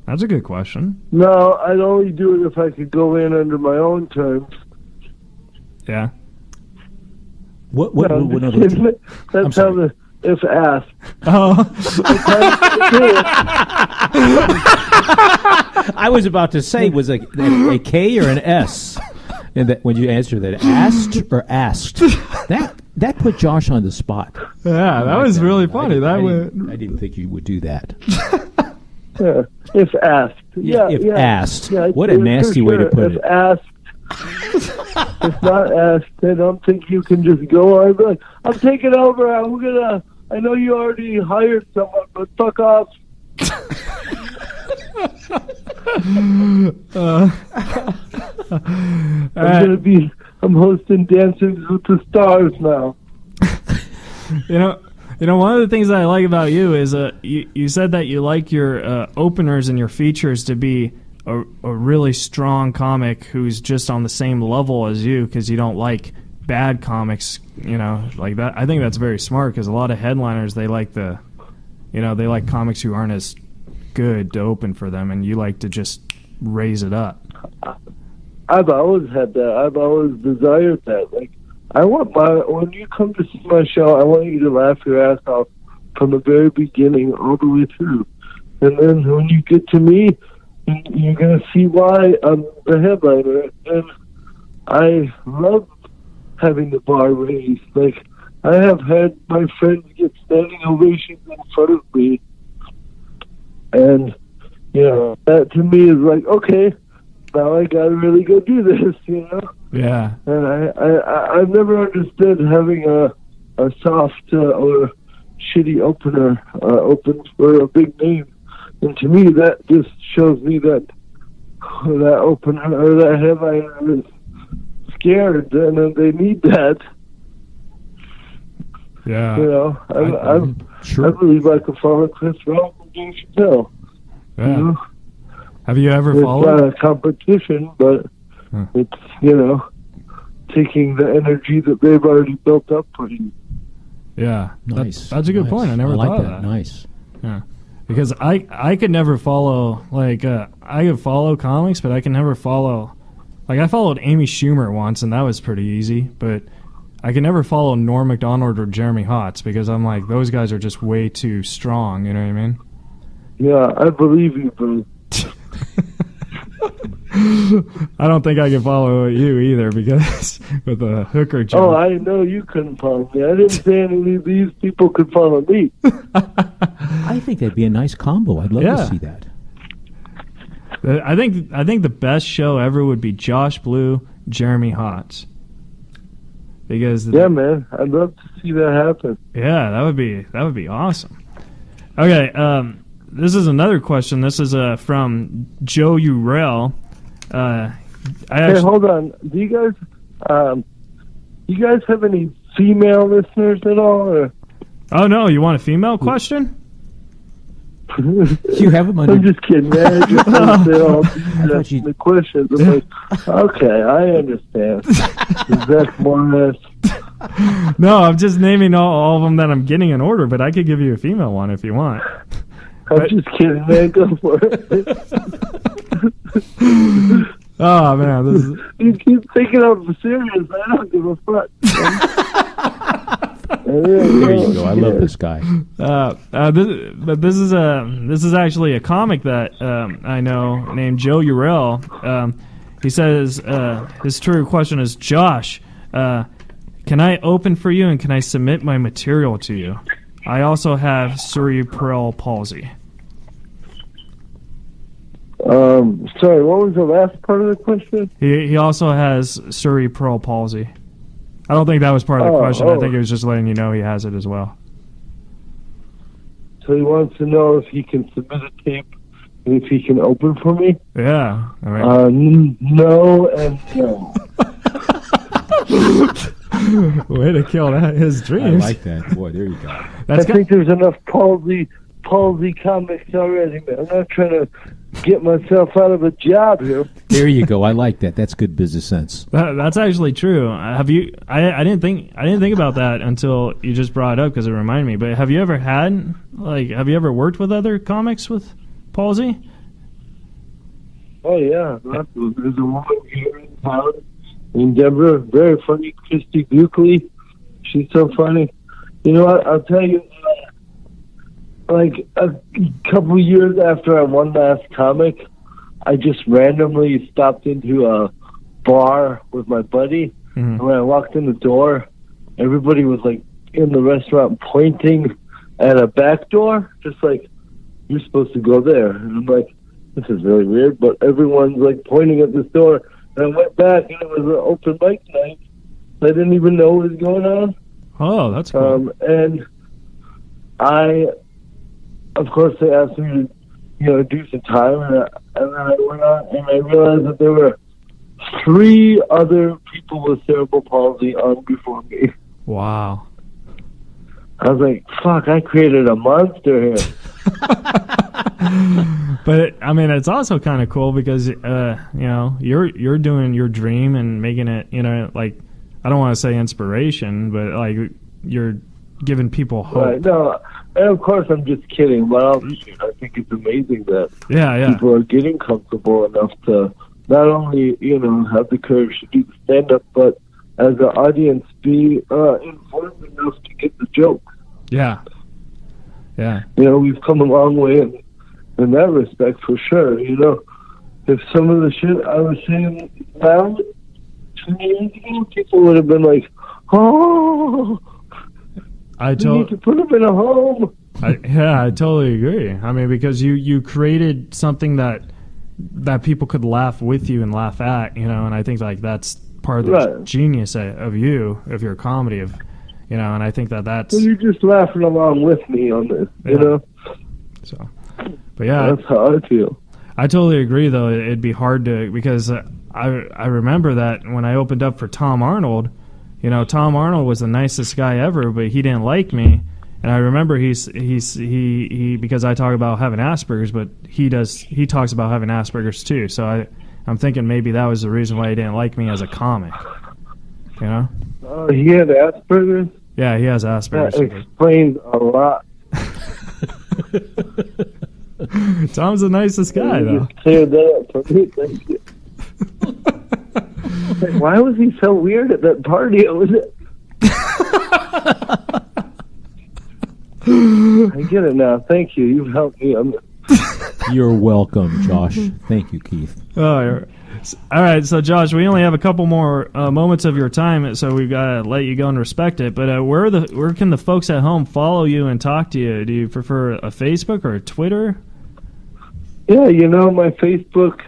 Speaker 4: That's a good question.
Speaker 6: No, I'd only do it if I could go in under my own terms.
Speaker 4: Yeah.
Speaker 5: What
Speaker 6: That's how the if asked.
Speaker 4: Oh.
Speaker 5: I was about to say, was a K or an S? And that when you answer that, asked or asked, that put Josh on the spot.
Speaker 4: Yeah, that was really funny.
Speaker 5: I didn't think you would do that.
Speaker 6: Yeah, if asked.
Speaker 5: If asked.
Speaker 6: Yeah,
Speaker 5: what a nasty way to put it.
Speaker 6: If asked. If not asked, I don't think you can just go on. Like, I'm taking over. I know you already hired someone, but fuck off. I'm hosting Dancing with the Stars now.
Speaker 4: You know, one of the things that I like about you is you said that you like your openers and your features to be a really strong comic who's just on the same level as you because you don't like bad comics, like that. I think that's very smart because a lot of headliners, they like they like comics who aren't as good to open for them, and you like to just raise it up.
Speaker 6: I've always had that. I've always desired that. Like, when you come to see my show, I want you to laugh your ass off from the very beginning all the way through. And then when you get to me, you're going to see why I'm the headliner. And I love having the bar raised. Like, I have had my friends get standing ovations in front of me. And, that to me is like, okay, now I got to really go do this,
Speaker 4: Yeah.
Speaker 6: And I've never understood having a soft or shitty opener open for a big name. And to me, that just shows me that opener or that headliner is scared, and then they need that.
Speaker 4: Yeah.
Speaker 6: I believe I could follow Chris Rock and Dave Chappelle.
Speaker 4: Yeah. Have you ever
Speaker 6: It's
Speaker 4: followed?
Speaker 6: not a competition, but it's, taking the energy that they've already built up for you.
Speaker 4: Yeah.
Speaker 5: Nice.
Speaker 4: That's a good point. I never
Speaker 5: like
Speaker 4: thought of that.
Speaker 5: Nice.
Speaker 4: Yeah. Because I could never follow, I could follow comics, but I can never follow, I followed Amy Schumer once, and that was pretty easy, but I can never follow Norm Macdonald or Jeremy Hotz because I'm like, those guys are just way too strong, you know what I mean?
Speaker 6: Yeah, I believe you, bro.
Speaker 4: I don't think I can follow you either because with a hooker joke.
Speaker 6: Oh, I know you couldn't follow me. I didn't say any of these people could follow me.
Speaker 5: I think that'd be a nice combo. I'd love to see that.
Speaker 4: I think the best show ever would be Josh Blue, Jeremy Hotz. Because
Speaker 6: man, I'd love to see that happen.
Speaker 4: Yeah, that would be awesome. Okay, this is another question. This is from Joe Urel.
Speaker 6: Hey, hold on. Do you guys have any female listeners at all? Or?
Speaker 4: Oh no, you want a female question?
Speaker 5: You have them under...
Speaker 6: I'm just kidding, man. I just want to say all the questions. I'm like, okay, I understand. Zach Morris.
Speaker 4: No, I'm just naming all of them that I'm getting in order, but I could give you a female one if you want.
Speaker 6: I'm just kidding, man. Go for it.
Speaker 4: Oh man,
Speaker 6: you keep thinking I'm serious. I don't give a fuck.
Speaker 5: There you go. I love this guy.
Speaker 4: This is actually a comic that I know named Joe Urel. He says his true question is, Josh, can I open for you and can I submit my material to you? I also have cerebral palsy.
Speaker 6: Sorry, what was the last part of the question?
Speaker 4: He also has cerebral palsy. I don't think that was part of the question. I think it was just letting you know he has it as well.
Speaker 6: So he wants to know if he can submit a tape and if he can open for me?
Speaker 4: Yeah. All right.
Speaker 6: No and no.
Speaker 4: Way to kill his dreams.
Speaker 5: I like that. Boy, there you go.
Speaker 6: I think there's enough palsy comics already, man. I'm not trying to get myself out of a job here.
Speaker 5: There you go. I like that. That's good business sense.
Speaker 4: That's actually true. Have you? I didn't think about that until you just brought it up because it reminded me. But have you ever have you ever worked with other comics with palsy?
Speaker 6: Oh yeah, there's a woman here in town in Denver, very funny, Christy Buckley. She's so funny. You know what? I'll tell you. Like a couple years after I won Last Comic, I just randomly stopped into a bar with my buddy. Mm-hmm. And when I walked in the door, everybody was like in the restaurant pointing at a back door, just like, you're supposed to go there. And I'm like, this is really weird, but everyone's like pointing at this door. And I went back and it was an open mic night. I didn't even know what was going on.
Speaker 4: Oh, that's cool.
Speaker 6: And of course, they asked me to, do some time, and then I went on, and I realized that there were 3 other people with cerebral palsy on before me.
Speaker 4: Wow.
Speaker 6: I was like, fuck, I created a monster here.
Speaker 4: But I mean, it's also kind of cool because you're doing your dream and making it. Like, I don't want to say inspiration, but like you're giving people hope.
Speaker 6: Right. No, and of course I'm just kidding. But obviously, I think it's amazing that people are getting comfortable enough to not only have the courage to do the stand up, but as an audience be informed enough to get the joke.
Speaker 4: Yeah.
Speaker 6: We've come a long way in that respect for sure. If some of the shit I was saying now 2 years ago, people would have been like, "Oh, we need to put them in a home."
Speaker 4: I totally agree. I mean, because you created something that people could laugh with you and laugh at, and I think like that's part of the genius of your comedy and I think that's.
Speaker 6: Well, you're just laughing along with me on this,
Speaker 4: So, but yeah,
Speaker 6: that's how I feel.
Speaker 4: I totally agree, though. It'd be hard to because I remember that when I opened up for Tom Arnold, Tom Arnold was the nicest guy ever, but he didn't like me. And I remember he because I talk about having Asperger's, but he talks about having Asperger's too. So I'm thinking maybe that was the reason why he didn't like me as a comic.
Speaker 6: He had Asperger's?
Speaker 4: Yeah, he has Asperger's.
Speaker 6: That explains a lot.
Speaker 4: Tom's the nicest guy, though.
Speaker 6: Just cleared that up for me. Thank you. Like, why was he so weird at that party? I get it now. Thank you. You've helped me on this.
Speaker 5: You're welcome, Josh. Thank you, Keith.
Speaker 4: Oh, all right. So, Josh, we only have a couple more moments of your time, so we've got to let you go and respect it. But where can the folks at home follow you and talk to you? Do you prefer a Facebook or a Twitter?
Speaker 6: Yeah, my Facebook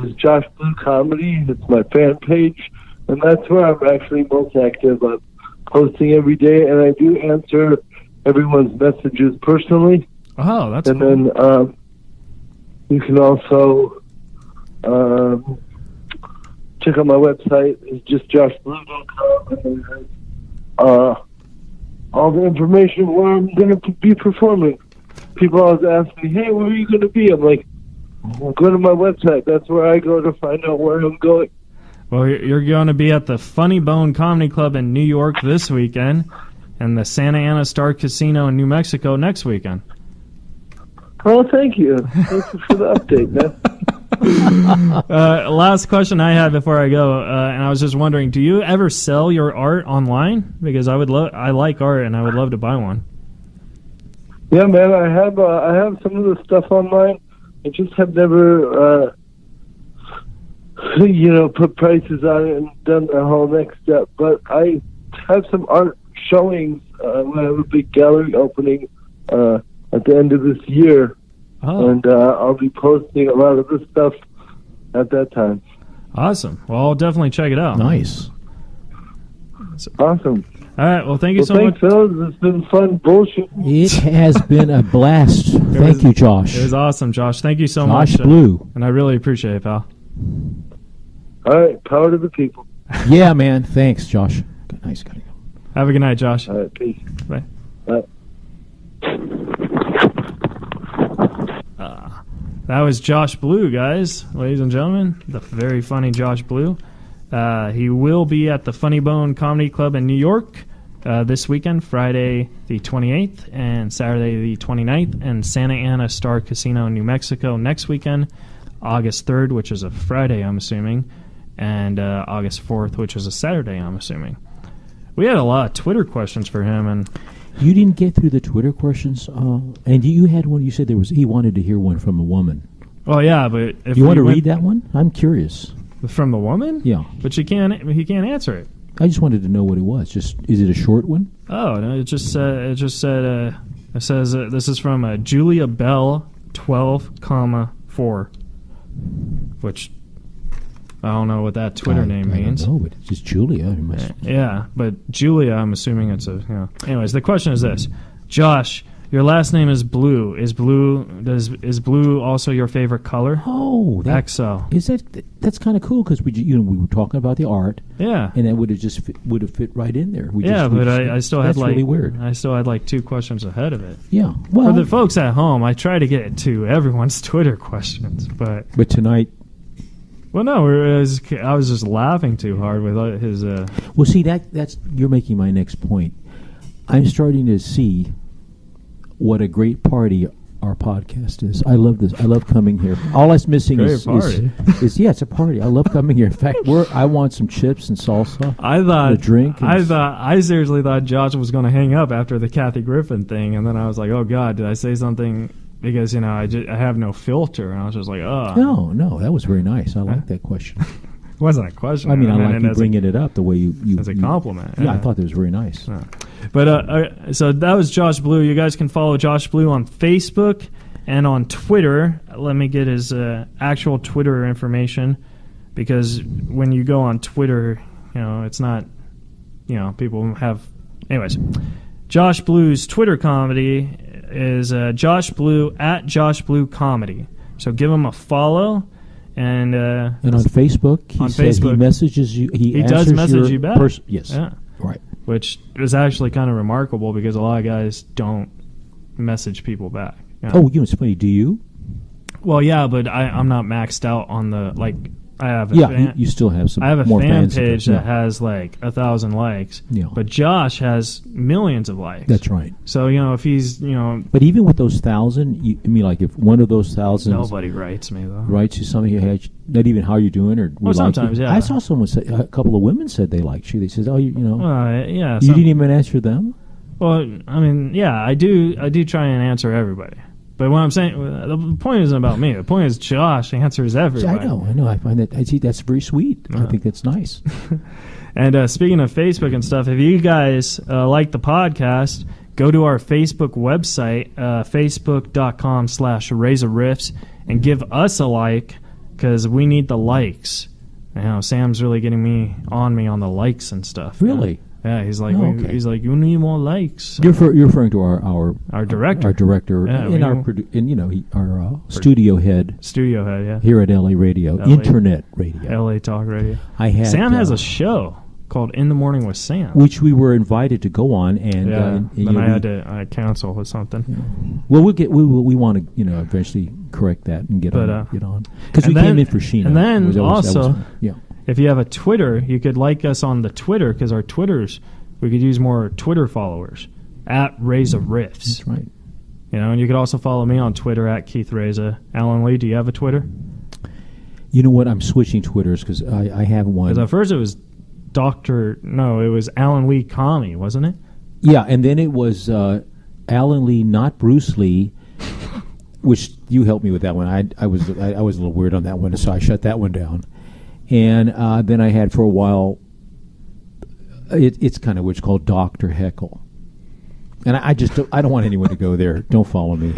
Speaker 6: is Josh Blue Comedy. It's my fan page, and that's where I'm actually most active. I'm posting every day, and I do answer everyone's messages personally.
Speaker 4: Oh, that's
Speaker 6: and
Speaker 4: cool.
Speaker 6: Then you can also check out my website. It's just joshblue.com, and there's all the information where I'm going to be performing. People always ask me, "Hey, where are you going to be?" I'm like, well, go to my website. That's where I go to find out where I'm going.
Speaker 4: Well, you're going to be at the Funny Bone Comedy Club in New York this weekend and the Santa Ana Star Casino in New Mexico next weekend.
Speaker 6: Oh, thank you. Thank you for the update, man.
Speaker 4: Last question I had before I go, and I was just wondering, do you ever sell your art online? Because I like art, and I would love to buy one.
Speaker 6: Yeah, man, I have some of the stuff online. I just have never, put prices on it and done the whole next step. But I have some art showings. I have a big gallery opening at the end of this year. Oh. And I'll be posting a lot of this stuff at that time.
Speaker 4: Awesome. Well, I'll definitely check it out.
Speaker 5: Nice.
Speaker 6: Awesome.
Speaker 4: All right. Well, thank you so much.
Speaker 6: Thanks, fellas. It's been fun bullshit.
Speaker 5: It has been a blast. Thank you, Josh.
Speaker 4: It was awesome, Josh. Thank you so much.
Speaker 5: Josh Blue.
Speaker 4: And I really appreciate it, pal.
Speaker 6: All right. Power to the people.
Speaker 5: Yeah, man. Thanks, Josh. Nice. Gotta go.
Speaker 4: Have a good night, Josh.
Speaker 6: All right. Peace.
Speaker 4: Bye.
Speaker 6: Bye.
Speaker 4: That was Josh Blue, guys. Ladies and gentlemen, the very funny Josh Blue. He will be at the Funny Bone Comedy Club in New York this weekend, Friday the 28th and Saturday the 29th, and Santa Ana Star Casino in New Mexico next weekend, August 3rd, which is a Friday, I'm assuming, and August 4th, which is a Saturday, I'm assuming. We had a lot of Twitter questions for him, and
Speaker 5: you didn't get through the Twitter questions, and you had one. You said he wanted to hear one from a woman.
Speaker 4: Oh yeah, but if
Speaker 5: you want to read that one, I'm curious.
Speaker 4: From the woman?
Speaker 5: Yeah,
Speaker 4: but he can't answer it.
Speaker 5: I just wanted to know what it was. Is it a short one?
Speaker 4: Oh no, it says this is from Julia Bell 12,4, which I don't know what that Twitter name means.
Speaker 5: No, but it's just Julia.
Speaker 4: Yeah, but Julia, I'm assuming it's a. Anyways, the question is this: Josh, Your last name is Blue. Is blue also your favorite color?
Speaker 5: Oh,
Speaker 4: XO.
Speaker 5: That's kind of cool because we were talking about the art.
Speaker 4: Yeah.
Speaker 5: And that would have fit right in there.
Speaker 4: I still had
Speaker 5: really weird.
Speaker 4: I still had like 2 questions ahead of it.
Speaker 5: Yeah. Well,
Speaker 4: for the folks at home, I try to get to everyone's Twitter questions, but
Speaker 5: tonight.
Speaker 4: Well, no, I was just laughing too hard with his.
Speaker 5: Well, see that's you're making my next point. I'm starting to see what a great party our podcast is. I love this. I love coming here. All that's missing is it's a party. I love coming here. In fact, I want some chips and salsa. A drink.
Speaker 4: I seriously thought Josh was going to hang up after the Kathy Griffin thing, and then I was like, oh God, did I say something? Because I have no filter, and I was just like, oh.
Speaker 5: No, that was very nice. I like that question.
Speaker 4: It wasn't a question.
Speaker 5: I mean, I like you bringing it up the way you
Speaker 4: as a compliment.
Speaker 5: Yeah, I thought that was very nice.
Speaker 4: Yeah. But so that was Josh Blue. You guys can follow Josh Blue on Facebook and on Twitter. Let me get his actual Twitter information, because when you go on Twitter, it's not, people have. Anyways, Josh Blue's Twitter comedy is Josh Blue at Josh Blue Comedy. So give him a follow. And on
Speaker 5: Facebook, he messages you. He
Speaker 4: does message you back.
Speaker 5: Yes.
Speaker 4: Yeah.
Speaker 5: Right.
Speaker 4: Which is actually kind of remarkable because a lot of guys don't message people back.
Speaker 5: Oh, it's funny. Do you?
Speaker 4: Well, yeah, but I'm not maxed out on the I have
Speaker 5: you still have some.
Speaker 4: I have a
Speaker 5: more
Speaker 4: fan
Speaker 5: fans
Speaker 4: page that has like 1,000 likes.
Speaker 5: Yeah.
Speaker 4: But Josh has millions of likes.
Speaker 5: That's right.
Speaker 4: So if he's
Speaker 5: But even with those 1,000, like if one of those 1,000
Speaker 4: nobody writes me though.
Speaker 5: Writes you something, not even how you're doing or
Speaker 4: well, sometimes
Speaker 5: like
Speaker 4: yeah.
Speaker 5: I saw someone say, a couple of women said they liked you. They said,
Speaker 4: yeah.
Speaker 5: You didn't even answer them.
Speaker 4: Well, I mean, yeah, I do try and answer everybody. But what I'm saying, the point isn't about me. The point is Josh answers everybody.
Speaker 5: I know. I find that's very sweet. I think that's nice.
Speaker 4: And speaking of Facebook and stuff, if you guys like the podcast, go to our Facebook website, facebook.com/RezaRiffs, and give us a like, because we need the likes. Sam's really getting on me on the likes and stuff.
Speaker 5: Really?
Speaker 4: Yeah, he's like, you need more likes.
Speaker 5: You're referring to our
Speaker 4: director.
Speaker 5: Our director,
Speaker 4: yeah,
Speaker 5: and our studio head.
Speaker 4: Studio head, yeah.
Speaker 5: Here at LA Radio, Internet Radio.
Speaker 4: LA Talk Radio.
Speaker 5: Sam
Speaker 4: has a show called In the Morning with Sam,
Speaker 5: which we were invited to go on, and
Speaker 4: then I had to cancel or something.
Speaker 5: Yeah. Well, we want to eventually correct that and get on because we came in for Sheena.
Speaker 4: And then also, if you have a Twitter, you could like us on the Twitter, because our Twitters, we could use more Twitter followers at Reza Riffs.
Speaker 5: That's right.
Speaker 4: And you could also follow me on Twitter at Keith Reza. Alan Lee, do you have a Twitter?
Speaker 5: You know what? I'm switching Twitters because I have one.
Speaker 4: Because at first it was it was Alan Lee Commie, wasn't it?
Speaker 5: Yeah, and then it was Alan Lee, not Bruce Lee, which you helped me with that one. I was a little weird on that one, so I shut that one down. And then I had for a while, it's kind of what's called Dr. Heckle. And I don't want anyone to go there. Don't follow me.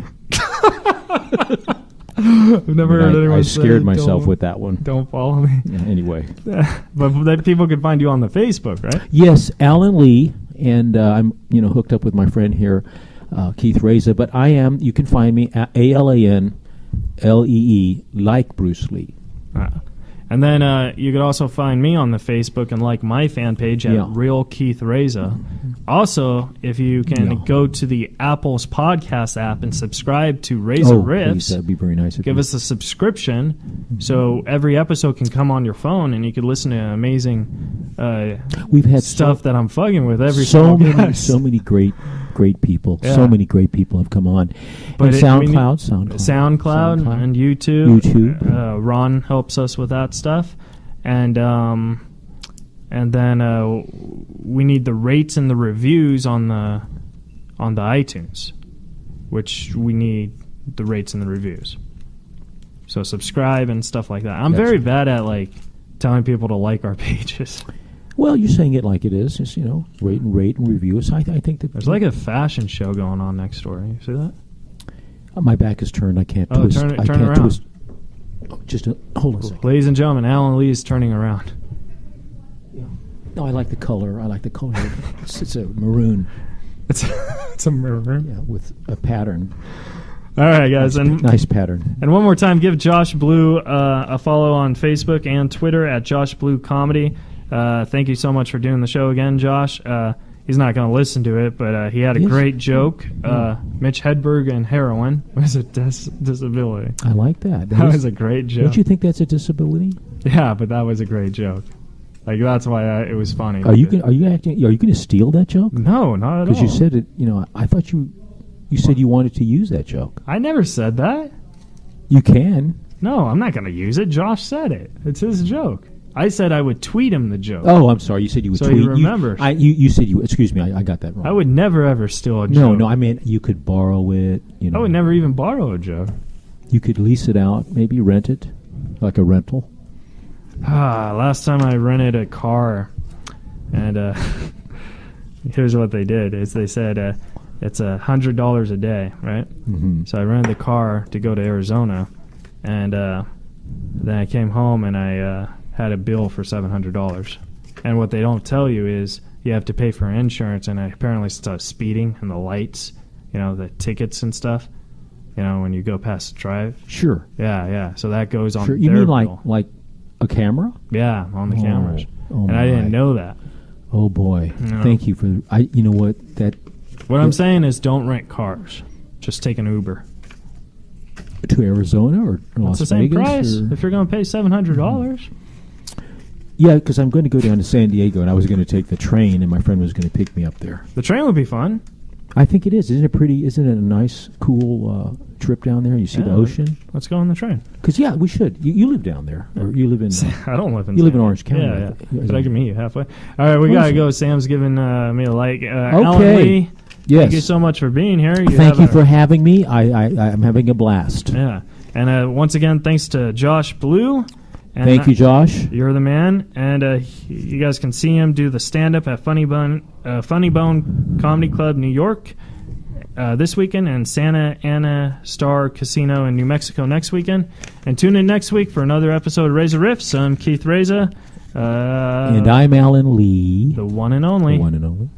Speaker 4: I've never heard anyone say,
Speaker 5: I scared myself with that one.
Speaker 4: Don't follow me.
Speaker 5: Yeah, anyway.
Speaker 4: But then people can find you on the Facebook, right?
Speaker 5: Yes, Alan Lee, and I'm hooked up with my friend here, Keith Reza. But you can find me at ALANLEE, like Bruce Lee.
Speaker 4: And then you could also find me on the Facebook and like my fan page at Real Keith Reza. Also, if you can go to the Apple's podcast app and subscribe to Reza Riffs,
Speaker 5: please, that'd be very nice.
Speaker 4: Give us a subscription so every episode can come on your phone and you can listen to amazing
Speaker 5: we've had
Speaker 4: stuff that I'm fucking with every
Speaker 5: so many great people. Yeah. So many great people have come on.
Speaker 4: But
Speaker 5: SoundCloud
Speaker 4: and YouTube. Ron helps us with that stuff, and then we need the rates and the reviews on the iTunes, which we need the rates and the reviews. So subscribe and stuff like that. I'm very bad at telling people to like our pages.
Speaker 5: Well, you're saying it like it is. Just, rate and review us. I think that
Speaker 4: there's like a fashion show going on next door. You see that?
Speaker 5: My back is turned. I can't twist.
Speaker 4: Turn around.
Speaker 5: Twist. Just hold on a second.
Speaker 4: Ladies and gentlemen, Alan Lee is turning around.
Speaker 5: Yeah. No, I like the color. It's a maroon.
Speaker 4: It's a murder.
Speaker 5: Yeah, with a pattern.
Speaker 4: All right, guys.
Speaker 5: Nice pattern.
Speaker 4: And one more time, give Josh Blue a follow on Facebook and Twitter at Josh Blue Comedy. Thank you so much for doing the show again, Josh. He's not going to listen to it, but he had a great joke. Mitch Hedberg and heroin was a disability.
Speaker 5: I like that.
Speaker 4: That was a great joke.
Speaker 5: Don't you think that's a disability?
Speaker 4: Yeah, but that was a great joke. Like, that's why it was funny.
Speaker 5: Are you going to steal that joke?
Speaker 4: No, not at all.
Speaker 5: Because you said it. I thought you said you wanted to use that joke.
Speaker 4: I never said that.
Speaker 5: You can.
Speaker 4: No, I'm not going to use it. Josh said it. It's his joke. I said I would tweet him the joke.
Speaker 5: Oh, I'm sorry. You said you would tweet.
Speaker 4: So you remember.
Speaker 5: You said you... Excuse me. I got that wrong.
Speaker 4: I would never, ever steal a joke.
Speaker 5: No. I mean, you could borrow it.
Speaker 4: I would never even borrow a joke.
Speaker 5: You could lease it out. Maybe rent it. Like a rental.
Speaker 4: Last time I rented a car, and here's what they did. Is they said it's $100 a day, right?
Speaker 5: Mm-hmm.
Speaker 4: So I rented the car to go to Arizona, and then I came home and I had a bill for $700. And what they don't tell you is you have to pay for insurance, and I apparently started speeding and the lights, the tickets and stuff. When you go past the drive.
Speaker 5: Sure.
Speaker 4: Yeah. So that goes on.
Speaker 5: Sure. You mean like a camera?
Speaker 4: Yeah, on the cameras.
Speaker 5: Oh,
Speaker 4: and I didn't know that.
Speaker 5: Oh boy. No. Thank you for you know what
Speaker 4: What I'm saying is don't rent cars. Just take an Uber.
Speaker 5: To Arizona or Las Vegas?
Speaker 4: It's the same price if you're going to pay $700.
Speaker 5: Yeah, because I'm going to go down to San Diego, and I was going to take the train, and my friend was going to pick me up there.
Speaker 4: The train would be fun.
Speaker 5: I think it is. Isn't it pretty? Isn't it a nice, cool trip down there? You see the ocean.
Speaker 4: Let's go on the train.
Speaker 5: Because we should. You live down there, or you live in?
Speaker 4: I don't live in.
Speaker 5: You live in Orange County.
Speaker 4: Yeah. But I can meet you halfway. All right, we gotta go. Sam's giving me a like.
Speaker 5: Okay.
Speaker 4: Alan Lee,
Speaker 5: yes.
Speaker 4: Thank you so much for being here.
Speaker 5: Thank you for having me. I'm having a blast.
Speaker 4: Yeah, and once again, thanks to Josh Blue. And
Speaker 5: thank you, Josh.
Speaker 4: You're the man. And you guys can see him do the stand-up at Funny Bone Comedy Club, New York, this weekend, and Santa Ana Star Casino in New Mexico next weekend. And tune in next week for another episode of Reza Riffs. I'm Keith Reza.
Speaker 5: And I'm Alan Lee.
Speaker 4: The one and only.
Speaker 5: The one and only.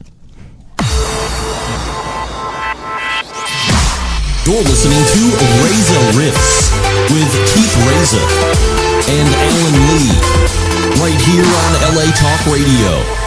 Speaker 3: You're listening to Reza Riffs with Keith Reza and Alan Lee, right here on LA Talk Radio.